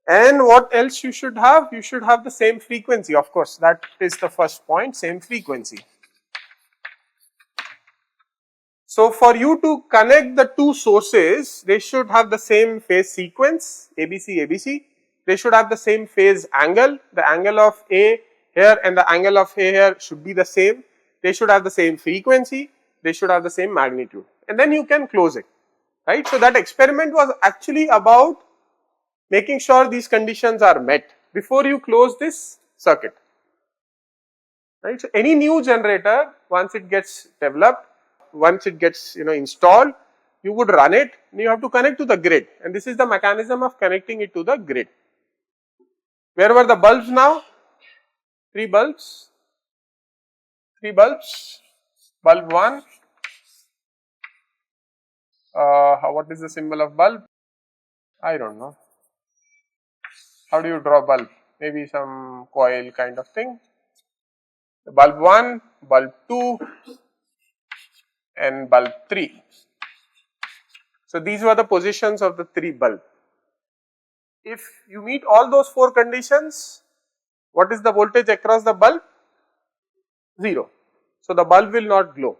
And what else you should have? You should have the same frequency, of course, that is the first point, same frequency. So for you to connect the 2 sources, they should have the same phase sequence, ABC, ABC. They should have the same phase angle, the angle of A here and the angle of A here should be the same. They should have the same frequency, they should have the same magnitude, and then you can close it, right? So that experiment was actually about making sure these conditions are met before you close this circuit, right? So any new generator, once it gets developed, once it gets installed, you would run it and you have to connect to the grid, and this is the mechanism of connecting it to the grid. Where were the bulbs now? 3 bulbs, bulb 1, what is the symbol of bulb? I don't know. How do you draw bulb? Maybe some coil kind of thing. Bulb 1, bulb 2 and bulb 3. So these were the positions of the 3 bulbs. If you meet all those 4 conditions, what is the voltage across the bulb? 0. So the bulb will not glow,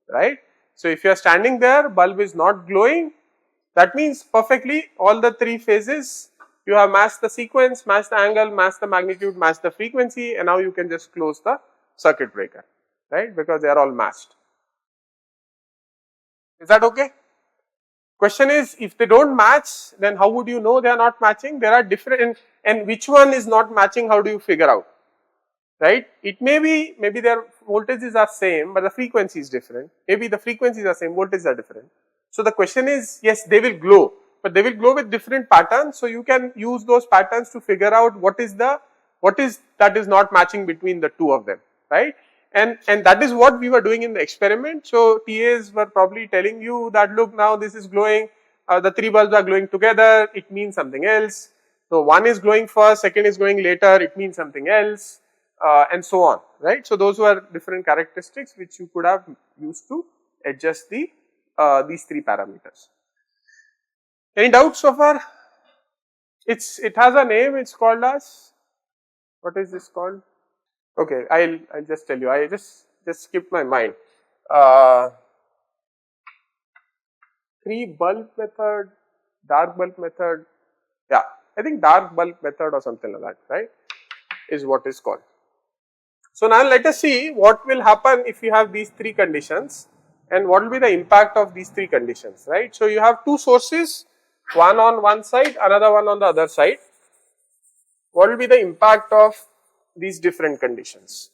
right? So if you are standing there, bulb is not glowing, that means perfectly all the 3 phases you have matched the sequence, matched the angle, matched the magnitude, matched the frequency, and now you can just close the circuit breaker, right? Because they are all matched. Is that okay? Question is, if they don't match, then how would you know they are not matching? There are different, and which one is not matching, how do you figure out? right? It may be, maybe their voltages are same, but the frequency is different. Maybe the frequencies are same, voltages are different. So the question is, yes, they will glow, but they will glow with different patterns. So you can use those patterns to figure out what is that is not matching between the two of them, right? And that is what we were doing in the experiment. So TAs were probably telling you that, look, now this is glowing, the three bulbs are glowing together, it means something else. So one is glowing first, second is glowing later, it means something else, and so on, right? So those were different characteristics which you could have used to adjust the these three parameters. Any doubts so far? It has a name. It's called as, what is this called? Okay, I'll just tell you. I just skipped my mind. Three bulb method, dark bulb method. Yeah, I think dark bulb method or something like that, right? Is what is called. So now let us see what will happen if you have these three conditions and what will be the impact of these three conditions, right? So you have two sources, one on one side, another one on the other side. What will be the impact of these different conditions?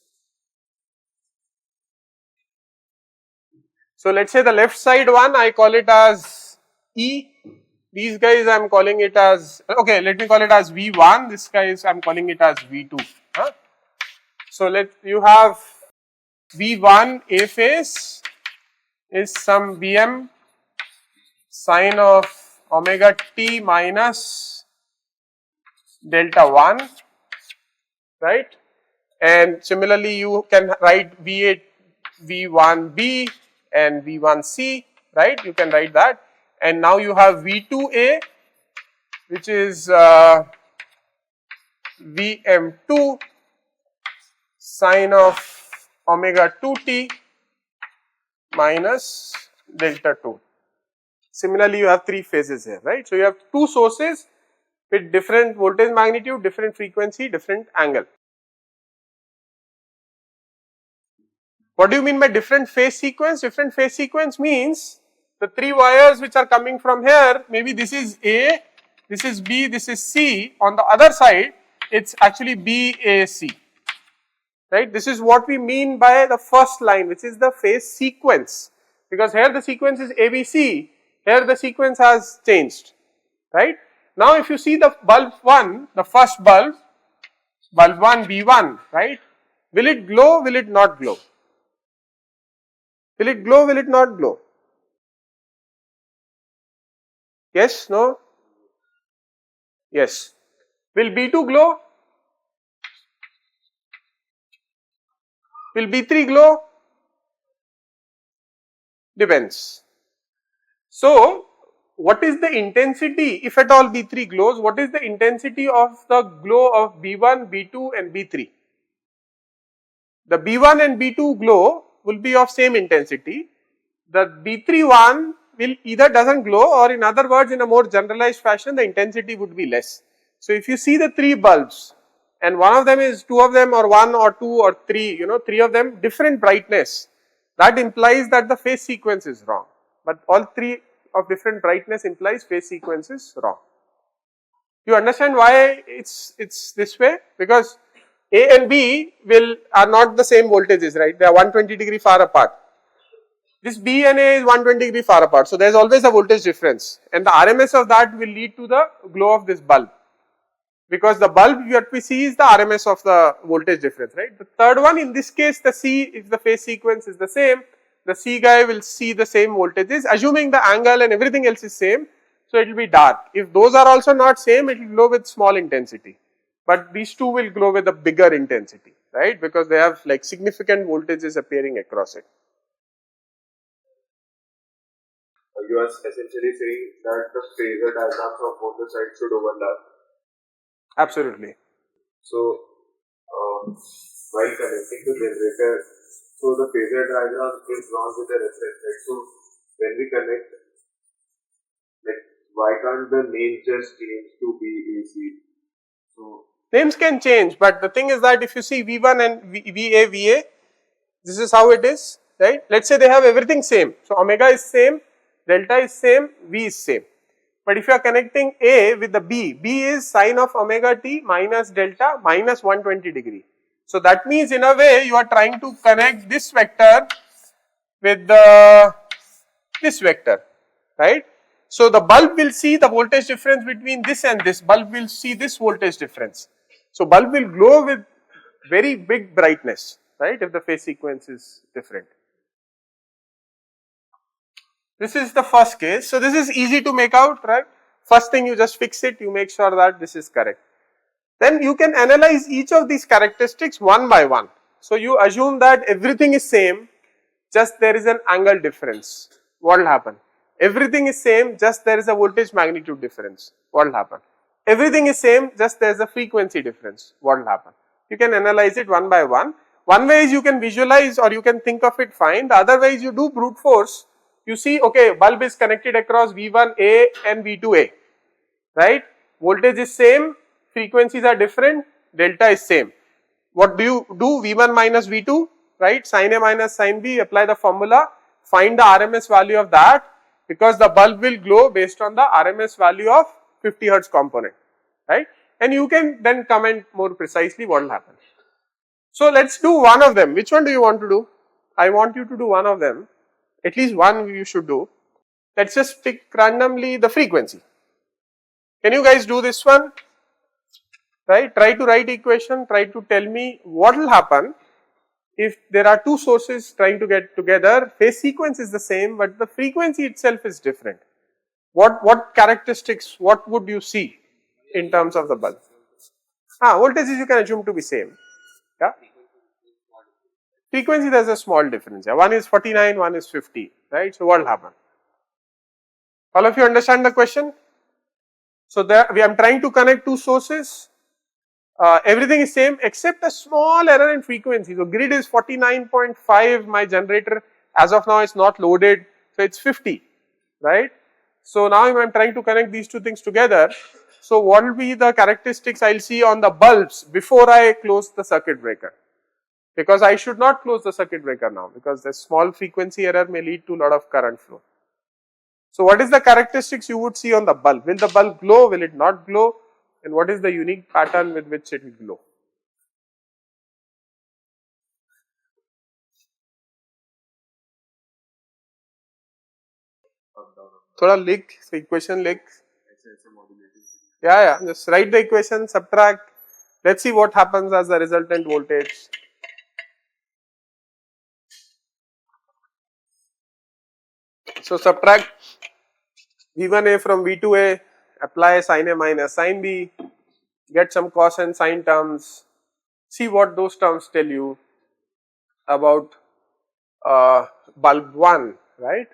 So let's say the left side one, I call it as E. These guys I am calling it as, okay, let me call it as V1. This guy is, I am calling it as V2. Huh? So let you have V1 A phase is some Bm sine of omega t minus delta 1, right? And similarly you can write V8 V1b and V1c, right? You can write that. And now you have V2a, which is Vm2 sine of omega 2t minus delta 2. Similarly, you have three phases here, right? So you have two sources with different voltage magnitude, different frequency, different angle. What do you mean by different phase sequence? Different phase sequence means the three wires which are coming from here, maybe this is A, this is B, this is C. On the other side, it's actually BAC, right? This is what we mean by the first line, which is the phase sequence, because here the sequence is ABC, here the sequence has changed, right? Now if you see the bulb 1, the first bulb 1 B1, right? Will it glow, will it not glow? Will it glow, will it not glow? Yes, no? Yes. Will B2 glow? Will B3 glow? Depends. So, what is the intensity, if at all B3 glows, what is the intensity of the glow of B1, B2 and B3? The B1 and B2 glow will be of same intensity. The B3 one will either doesn't glow, or in other words, in a more generalized fashion, the intensity would be less. So if you see the three bulbs and one of them is, two of them or one or two or three, three of them different brightness, that implies that the phase sequence is wrong. But all three of different brightness implies phase sequence is wrong. You understand why it's this way? Because A and B are not the same voltages, right? They are 120 degree far apart. This B and A is 120 degree far apart. So there is always a voltage difference, and the RMS of that will lead to the glow of this bulb. Because the bulb what we see is the RMS of the voltage difference, right? The third one, in this case, the C, if the phase sequence is the same, the C guy will see the same voltages, assuming the angle and everything else is same, so it will be dark. If those are also not same, it will glow with small intensity. But these two will glow with a bigger intensity, right? Because they have like significant voltages appearing across it. You are essentially saying that the phasor diagrams of both the sides should overlap. Absolutely. So, while connecting the generator, so the phasor diagram is drawn with the reference, right? So, when we connect, like, why can't the name just change to BAC? So, names can change, but the thing is that if you see V1 and VA, this is how it is, right? Let's say they have everything same. So, omega is same, delta is same, V is same. But if you are connecting A with the B is sine of omega t minus delta minus 120 degree. So that means in a way you are trying to connect this vector with this vector, right. So the bulb will see the voltage difference between this and this, bulb will see this voltage difference. So bulb will glow with very big brightness, right, if the phase sequence is different. This is the first case. So this is easy to make out, right. First thing you just fix it, you make sure that this is correct. Then you can analyze each of these characteristics one by one. So you assume that everything is same, just there is an angle difference. What will happen? Everything is same, just there is a voltage magnitude difference. What will happen? Everything is same, just there is a frequency difference. What will happen? You can analyze it one by one. One way is you can visualize or you can think of it fine. The other way is you do brute force. You see, okay, bulb is connected across V1A and V2A, right? Voltage is same, frequencies are different, delta is same. What do you do? V1 minus V2, right? Sin A minus sin B, apply the formula, find the RMS value of that, because the bulb will glow based on the RMS value of 50 hertz component, right? And you can then comment more precisely what will happen. So let's do one of them. Which one do you want to do? I want you to do one of them. At least one you should do. Let's just pick randomly the frequency. Can you guys do this one? Right? Try to write equation, try to tell me what will happen if there are two sources trying to get together. Phase sequence is the same, but the frequency itself is different. What characteristics, what would you see in terms of the bulb? Voltages you can assume to be same. Yeah. Frequency there is a small difference. Yeah. One is 49, one is 50. Right. So what will happen? All of you understand the question? So there I am trying to connect two sources. Everything is same except a small error in frequency. So grid is 49.5. My generator as of now is not loaded. So it's 50. Right. So now I am trying to connect these two things together. So what will be the characteristics I will see on the bulbs before I close the circuit breaker? Because I should not close the circuit breaker now, because the small frequency error may lead to a lot of current flow. So what is the characteristics you would see on the bulb? Will the bulb glow? Will it not glow? And what is the unique pattern with which it will glow? Thoda लिख, so equation लिख. Yeah, just write the equation, subtract. Let's see what happens as the resultant voltage. So subtract V1A from V2A, apply sin A minus sin B, get some cos and sin terms, see what those terms tell you about bulb 1, right?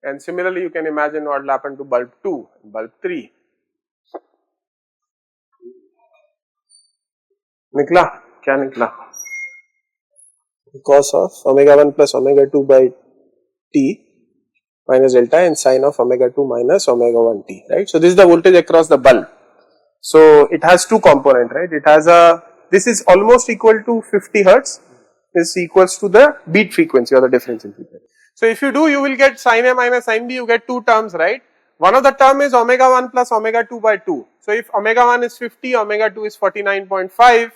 And similarly you can imagine what will happen to bulb 2 and bulb 3. निकला क्या निकला? Cos of omega 1 plus omega 2 by t minus delta and sin of omega 2 minus omega 1 t, right? So this is the voltage across the bulb. So it has two components, right? It has this is almost equal to 50 hertz, is equals to the beat frequency or the difference in frequency. So if you do, you will get sin A minus sin B, you get two terms, right? One of the term is omega 1 plus omega 2 by 2. So if omega 1 is 50, omega 2 is 49.5,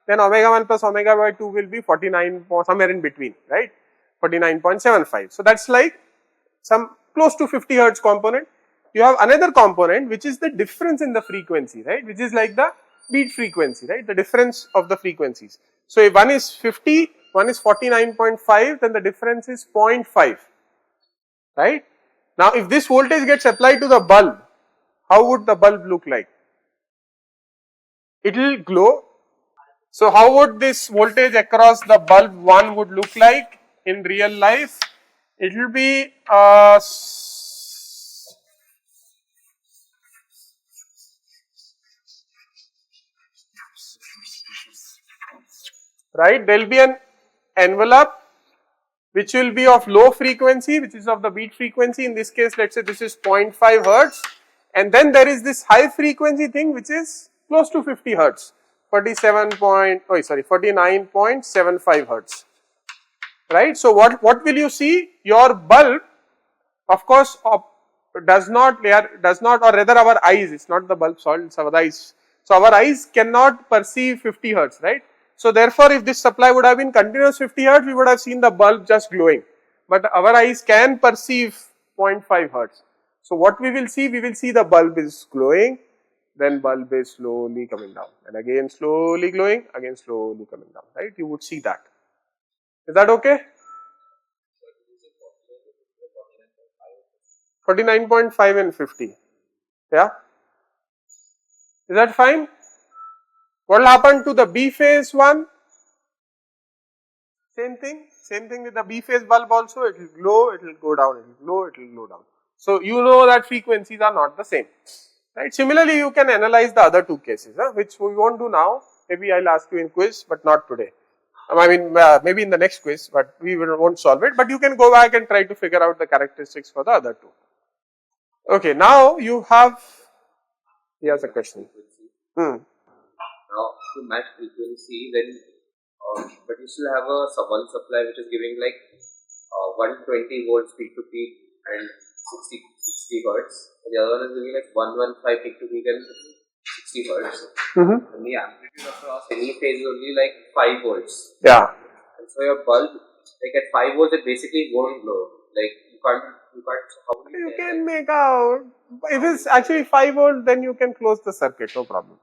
then omega 1 plus omega by 2 will be 49, somewhere in between, right? 49.75. So that's like some close to 50 hertz component. You have another component which is the difference in the frequency, right? Which is like the beat frequency, right? The difference of the frequencies. So if one is 50, one is 49.5, then the difference is 0.5, right? Now if this voltage gets applied to the bulb, how would the bulb look like? It will glow. So how would this voltage across the bulb 1 would look like in real life? It will be right, there will be an envelope which will be of low frequency, which is of the beat frequency. In this case, let us say this is 0.5 hertz, and then there is this high frequency thing which is close to 50 hertz, 49.75 hertz, right. So what will you see? Your bulb, of course, does not, or rather our eyes, it's not the bulb salt, it's our eyes. So our eyes cannot perceive 50 hertz, right. So therefore, if this supply would have been continuous 50 hertz, we would have seen the bulb just glowing. But our eyes can perceive 0.5 hertz. So what we will see the bulb is glowing, then bulb is slowly coming down, and again slowly glowing, again slowly coming down, right? You would see that. Is that okay? 49.5 and 50. Yeah. Is that fine? What will happen to the B phase one? Same thing with the B phase bulb also, it will glow, it will go down, it will glow, it will go down. So you know that frequencies are not the same, right? Similarly, you can analyze the other two cases, which we won't do now. Maybe I'll ask you in quiz, but not today. I mean, maybe in the next quiz, but we won't solve it. But you can go back and try to figure out the characteristics for the other two. Okay, now you have. Here's a question. Now to match frequency, then but you still have a one supply which is giving like 120 volts peak to peak and 60 hertz, and the other one is giving like 115 peak to peak and 60 hertz. And the amplitude across any phase is only like 5 volts. Yeah. And so your bulb, like at 5 volts, it basically won't glow. Like you can't. How do you can make out. If it's actually 5 volts, then you can close the circuit, no problem.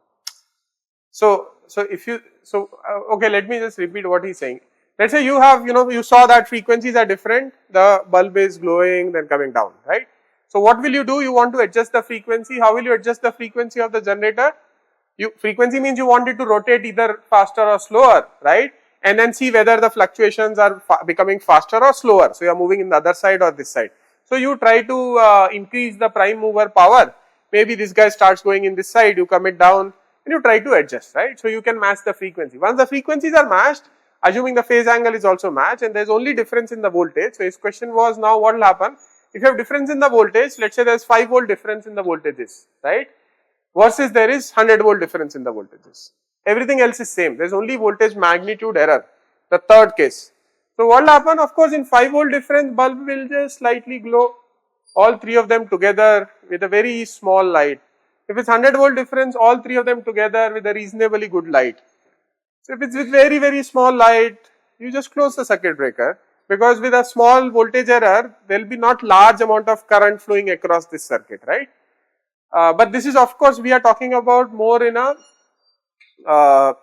So okay, let me just repeat what he's saying. Let's say you have, you saw that frequencies are different, the bulb is glowing, then coming down, right? So what will you do? You want to adjust the frequency. How will you adjust the frequency of the generator? Frequency means you want it to rotate either faster or slower, right? And then see whether the fluctuations are becoming faster or slower. So you are moving in the other side or this side. So you try to increase the prime mover power. Maybe this guy starts going in this side, you come it down, and you try to adjust, right? So you can match the frequency. Once the frequencies are matched, assuming the phase angle is also matched, and there is only difference in the voltage. So his question was, now what will happen? If you have difference in the voltage, let's say there is 5 volt difference in the voltages, right? Versus there is 100 volt difference in the voltages. Everything else is same. There is only voltage magnitude error, the third case. So what will happen? Of course, in 5 volt difference, bulb will just slightly glow, all three of them together with a very small light. If it's 100 volt difference, all three of them together with a reasonably good light. So if it's with very, very small light, you just close the circuit breaker, because with a small voltage error, there will be not large amount of current flowing across this circuit, right? But this is, of course, we are talking about more in a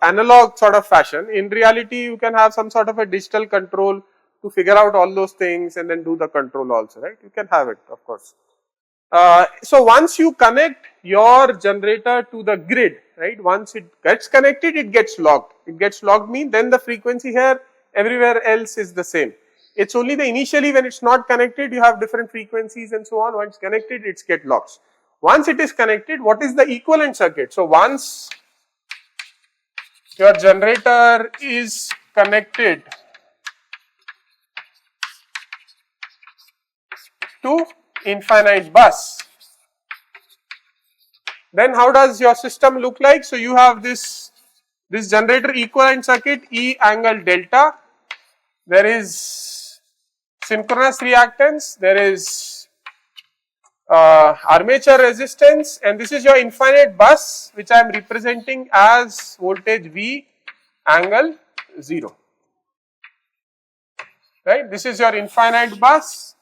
analog sort of fashion. In reality, you can have some sort of a digital control to figure out all those things and then do the control also, right? You can have it, of course. So once you connect your generator to the grid, right, once it gets connected, it gets logged. It gets logged means then the frequency here everywhere else is the same. It's only the initially when it's not connected, you have different frequencies and so on. Once connected, it's get locked. Once it is connected, what is the equivalent circuit? So once your generator is connected to infinite bus, then how does your system look like? So you have this generator equivalent circuit E angle delta, there is synchronous reactance, there is armature resistance, and this is your infinite bus, which I am representing as voltage V angle 0, right? This is your infinite bus,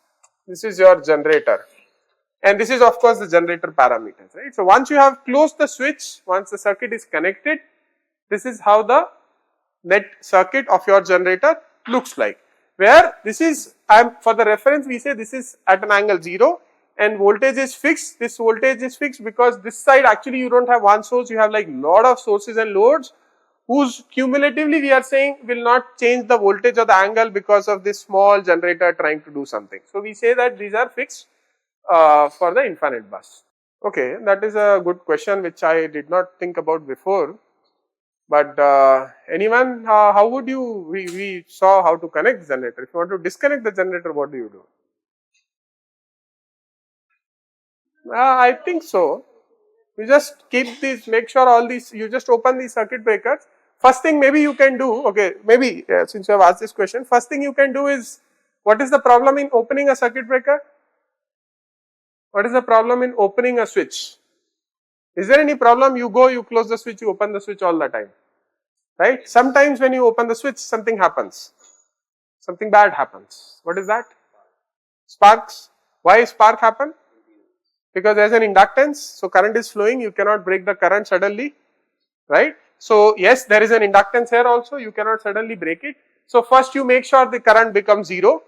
this is your generator, and this is of course the generator parameters, right? So once you have closed the switch, once the circuit is connected, this is how the net circuit of your generator looks like, where this is, for the reference we say this is at an angle 0 and voltage is fixed. This voltage is fixed because this side actually you don't have one source, you have like lot of sources and loads whose cumulatively we are saying will not change the voltage or the angle because of this small generator trying to do something. So we say that these are fixed for the infinite bus. Okay, that is a good question which I did not think about before. But anyone, how would you, we saw how to connect the generator. If you want to disconnect the generator, what do you do? I think so. You just keep these, make sure all these, you just open these circuit breakers. First thing maybe you can do, okay, maybe since you have asked this question, first thing you can do is, what is the problem in opening a circuit breaker? What is the problem in opening a switch? Is there any problem? You go, you close the switch, you open the switch all the time. right? Sometimes when you open the switch, something happens, something bad happens. What is that? Sparks. Why spark happen? Because there is an inductance, so current is flowing, you cannot break the current suddenly, right? So yes, there is an inductance here also, you cannot suddenly break it. So first you make sure the current becomes 0.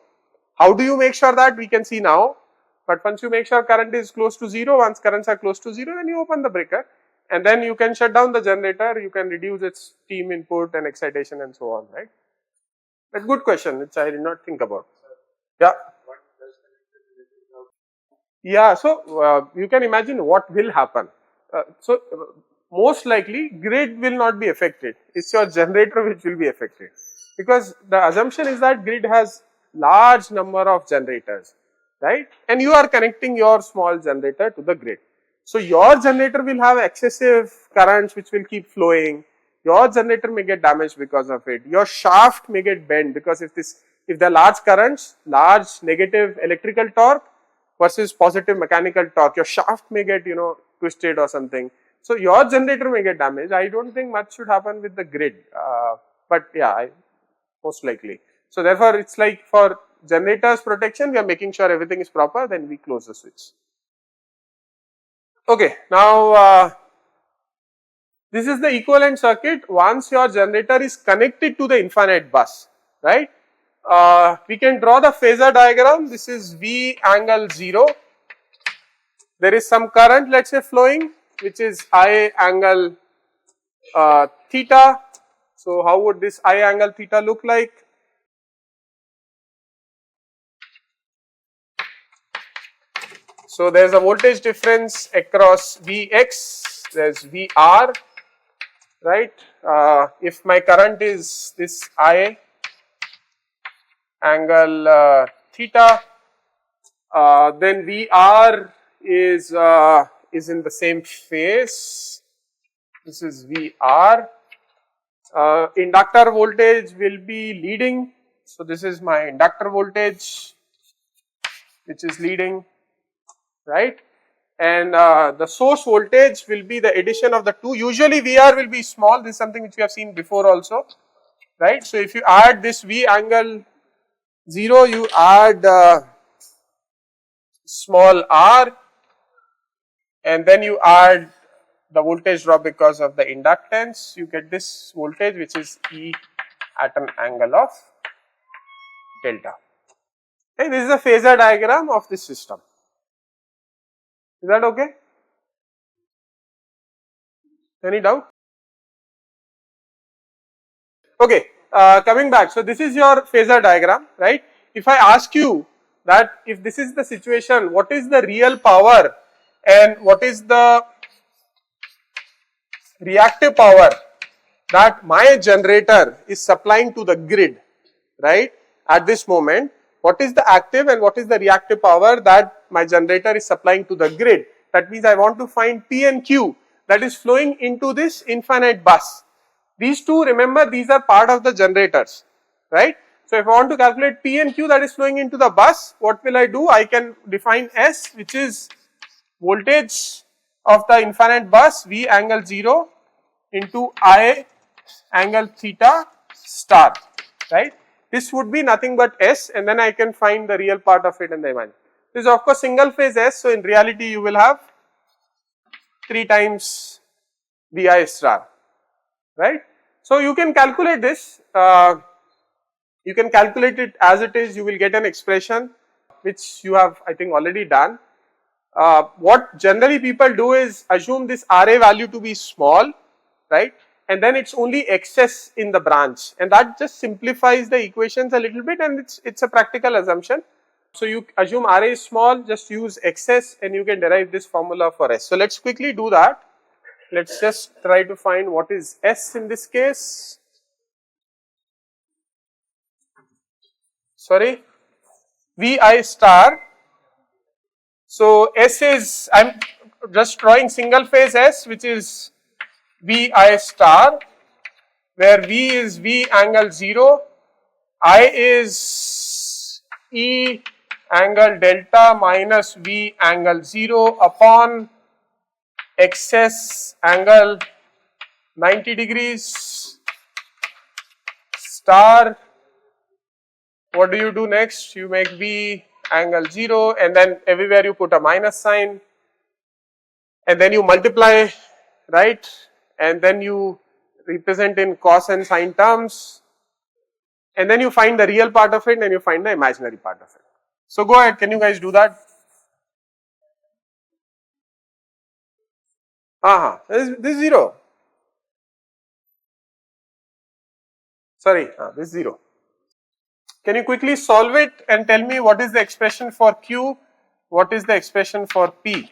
How do you make sure that? We can see now, but once you make sure current is close to 0, once currents are close to 0, then you open the breaker and then you can shut down the generator, you can reduce its steam input and excitation and so on, right? That's a good question, which I did not think about. Yeah. Yeah, so you can imagine what will happen. Most likely grid will not be affected, it's your generator which will be affected, because the assumption is that grid has large number of generators, right, and you are connecting your small generator to the grid. So your generator will have excessive currents which will keep flowing, your generator may get damaged because of it, your shaft may get bent because if there are large currents, large negative electrical torque versus positive mechanical torque, your shaft may get twisted or something. So your generator may get damaged. I don't think much should happen with the grid, but yeah, most likely. So therefore, it's like for generators protection, we are making sure everything is proper, then we close the switch. Okay, now this is the equivalent circuit once your generator is connected to the infinite bus, right? We can draw the phasor diagram. This is V angle 0. There is some current, let's say, flowing, which is I angle theta. So how would this I angle theta look like? So there is a voltage difference across Vx, there is Vr, right? If my current is this I angle theta, then Vr is in the same phase. This is Vr. Inductor voltage will be leading. So this is my inductor voltage, which is leading, right? And the source voltage will be the addition of the two. Usually Vr will be small. This is something which we have seen before also, right? So if you add this V angle 0, you add small r, and then you add the voltage drop because of the inductance, you get this voltage which is E at an angle of delta. Okay, this is a phasor diagram of this system. Is that okay? Any doubt? Okay, coming back. So this is your phasor diagram, right? If I ask you that if this is the situation, what is the real power and what is the reactive power that my generator is supplying to the grid, right, at this moment, what is the active and what is the reactive power that my generator is supplying to the grid? That means I want to find P and Q that is flowing into this infinite bus. These two, remember, these are part of the generators, right? So if I want to calculate P and Q that is flowing into the bus, what will I do? I can define S, which is voltage of the infinite bus, V angle 0 into I angle theta star, right? This would be nothing but S, and then I can find the real part of it in the image. This is of course single phase S, so in reality you will have 3 times Vi star, right? So you can calculate this, you can calculate it as it is, you will get an expression which you have I think already done. What generally people do is assume this RA value to be small, right, and then it's only excess in the branch, and that just simplifies the equations a little bit, and it's a practical assumption. So you assume RA is small, just use excess and you can derive this formula for S. So let's quickly do that. Let's just try to find what is S in this case. Sorry, Vi star. So S is, I am just drawing single phase S, which is Vi star, where V is V angle 0, I is E angle delta minus V angle 0 upon XS angle 90 degrees star, what do you do next? You make V angle 0 and then everywhere you put a minus sign and then you multiply, right, and then you represent in cos and sine terms and then you find the real part of it and you find the imaginary part of it. So go ahead, can you guys do that? This is 0. Sorry, this is 0. Can you quickly solve it and tell me what is the expression for Q, what is the expression for P?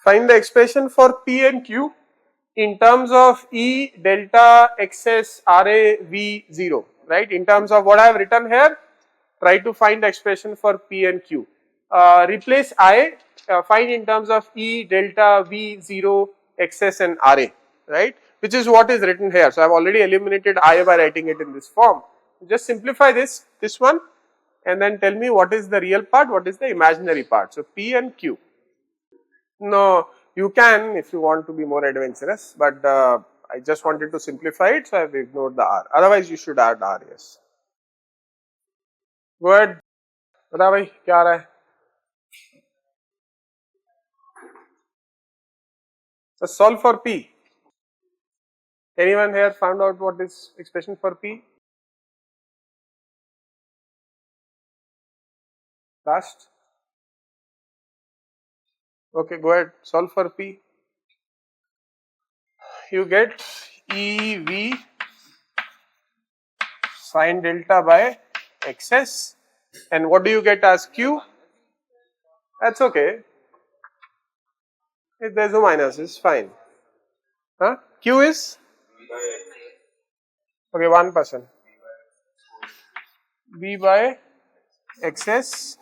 Find the expression for P and Q in terms of E delta XS RA V0, right? In terms of what I have written here, try to find the expression for P and Q. Replace I, find in terms of E delta V0 XS and RA, right? Which is what is written here. So I have already eliminated I by writing it in this form. Just simplify this one and then tell me what is the real part, what is the imaginary part. So P and Q. No, you can if you want to be more adventurous, but I just wanted to simplify it, so I have ignored the R. Otherwise, you should add R, yes. Go ahead. बता भाई क्या आ रहा है? So solve for P. Anyone here found out what is expression for P? Last? Okay, go ahead, solve for P. You get EV sine delta by XS, and what do you get as Q? That's okay. If there's no minus, it's fine. Huh? Q is? Okay, 1%. V by XS.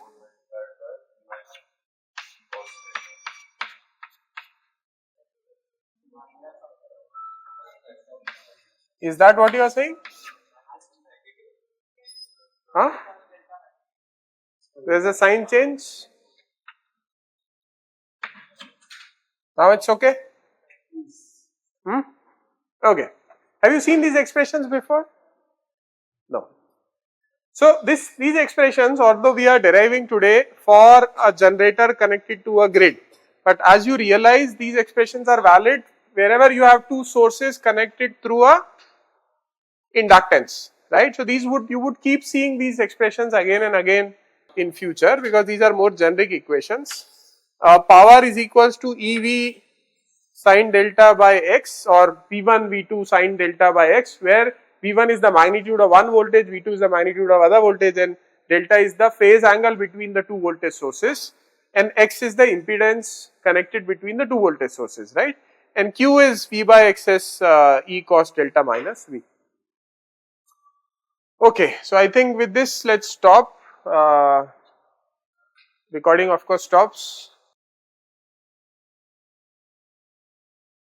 Is that what you are saying? Huh? There's a sign change. Now it's okay? Okay. Have you seen these expressions before? No. So these expressions, although we are deriving today for a generator connected to a grid, but as you realize, these expressions are valid wherever you have two sources connected through a inductance, right? So these you would keep seeing these expressions again and again in future because these are more generic equations. Power is equals to EV sine delta by x or V1 V2 sine delta by x, where V1 is the magnitude of one voltage, V2 is the magnitude of other voltage, and delta is the phase angle between the two voltage sources, and x is the impedance connected between the two voltage sources, right? And Q is V by XS E cos delta minus V. Okay, so I think with this let's stop. Recording of course stops.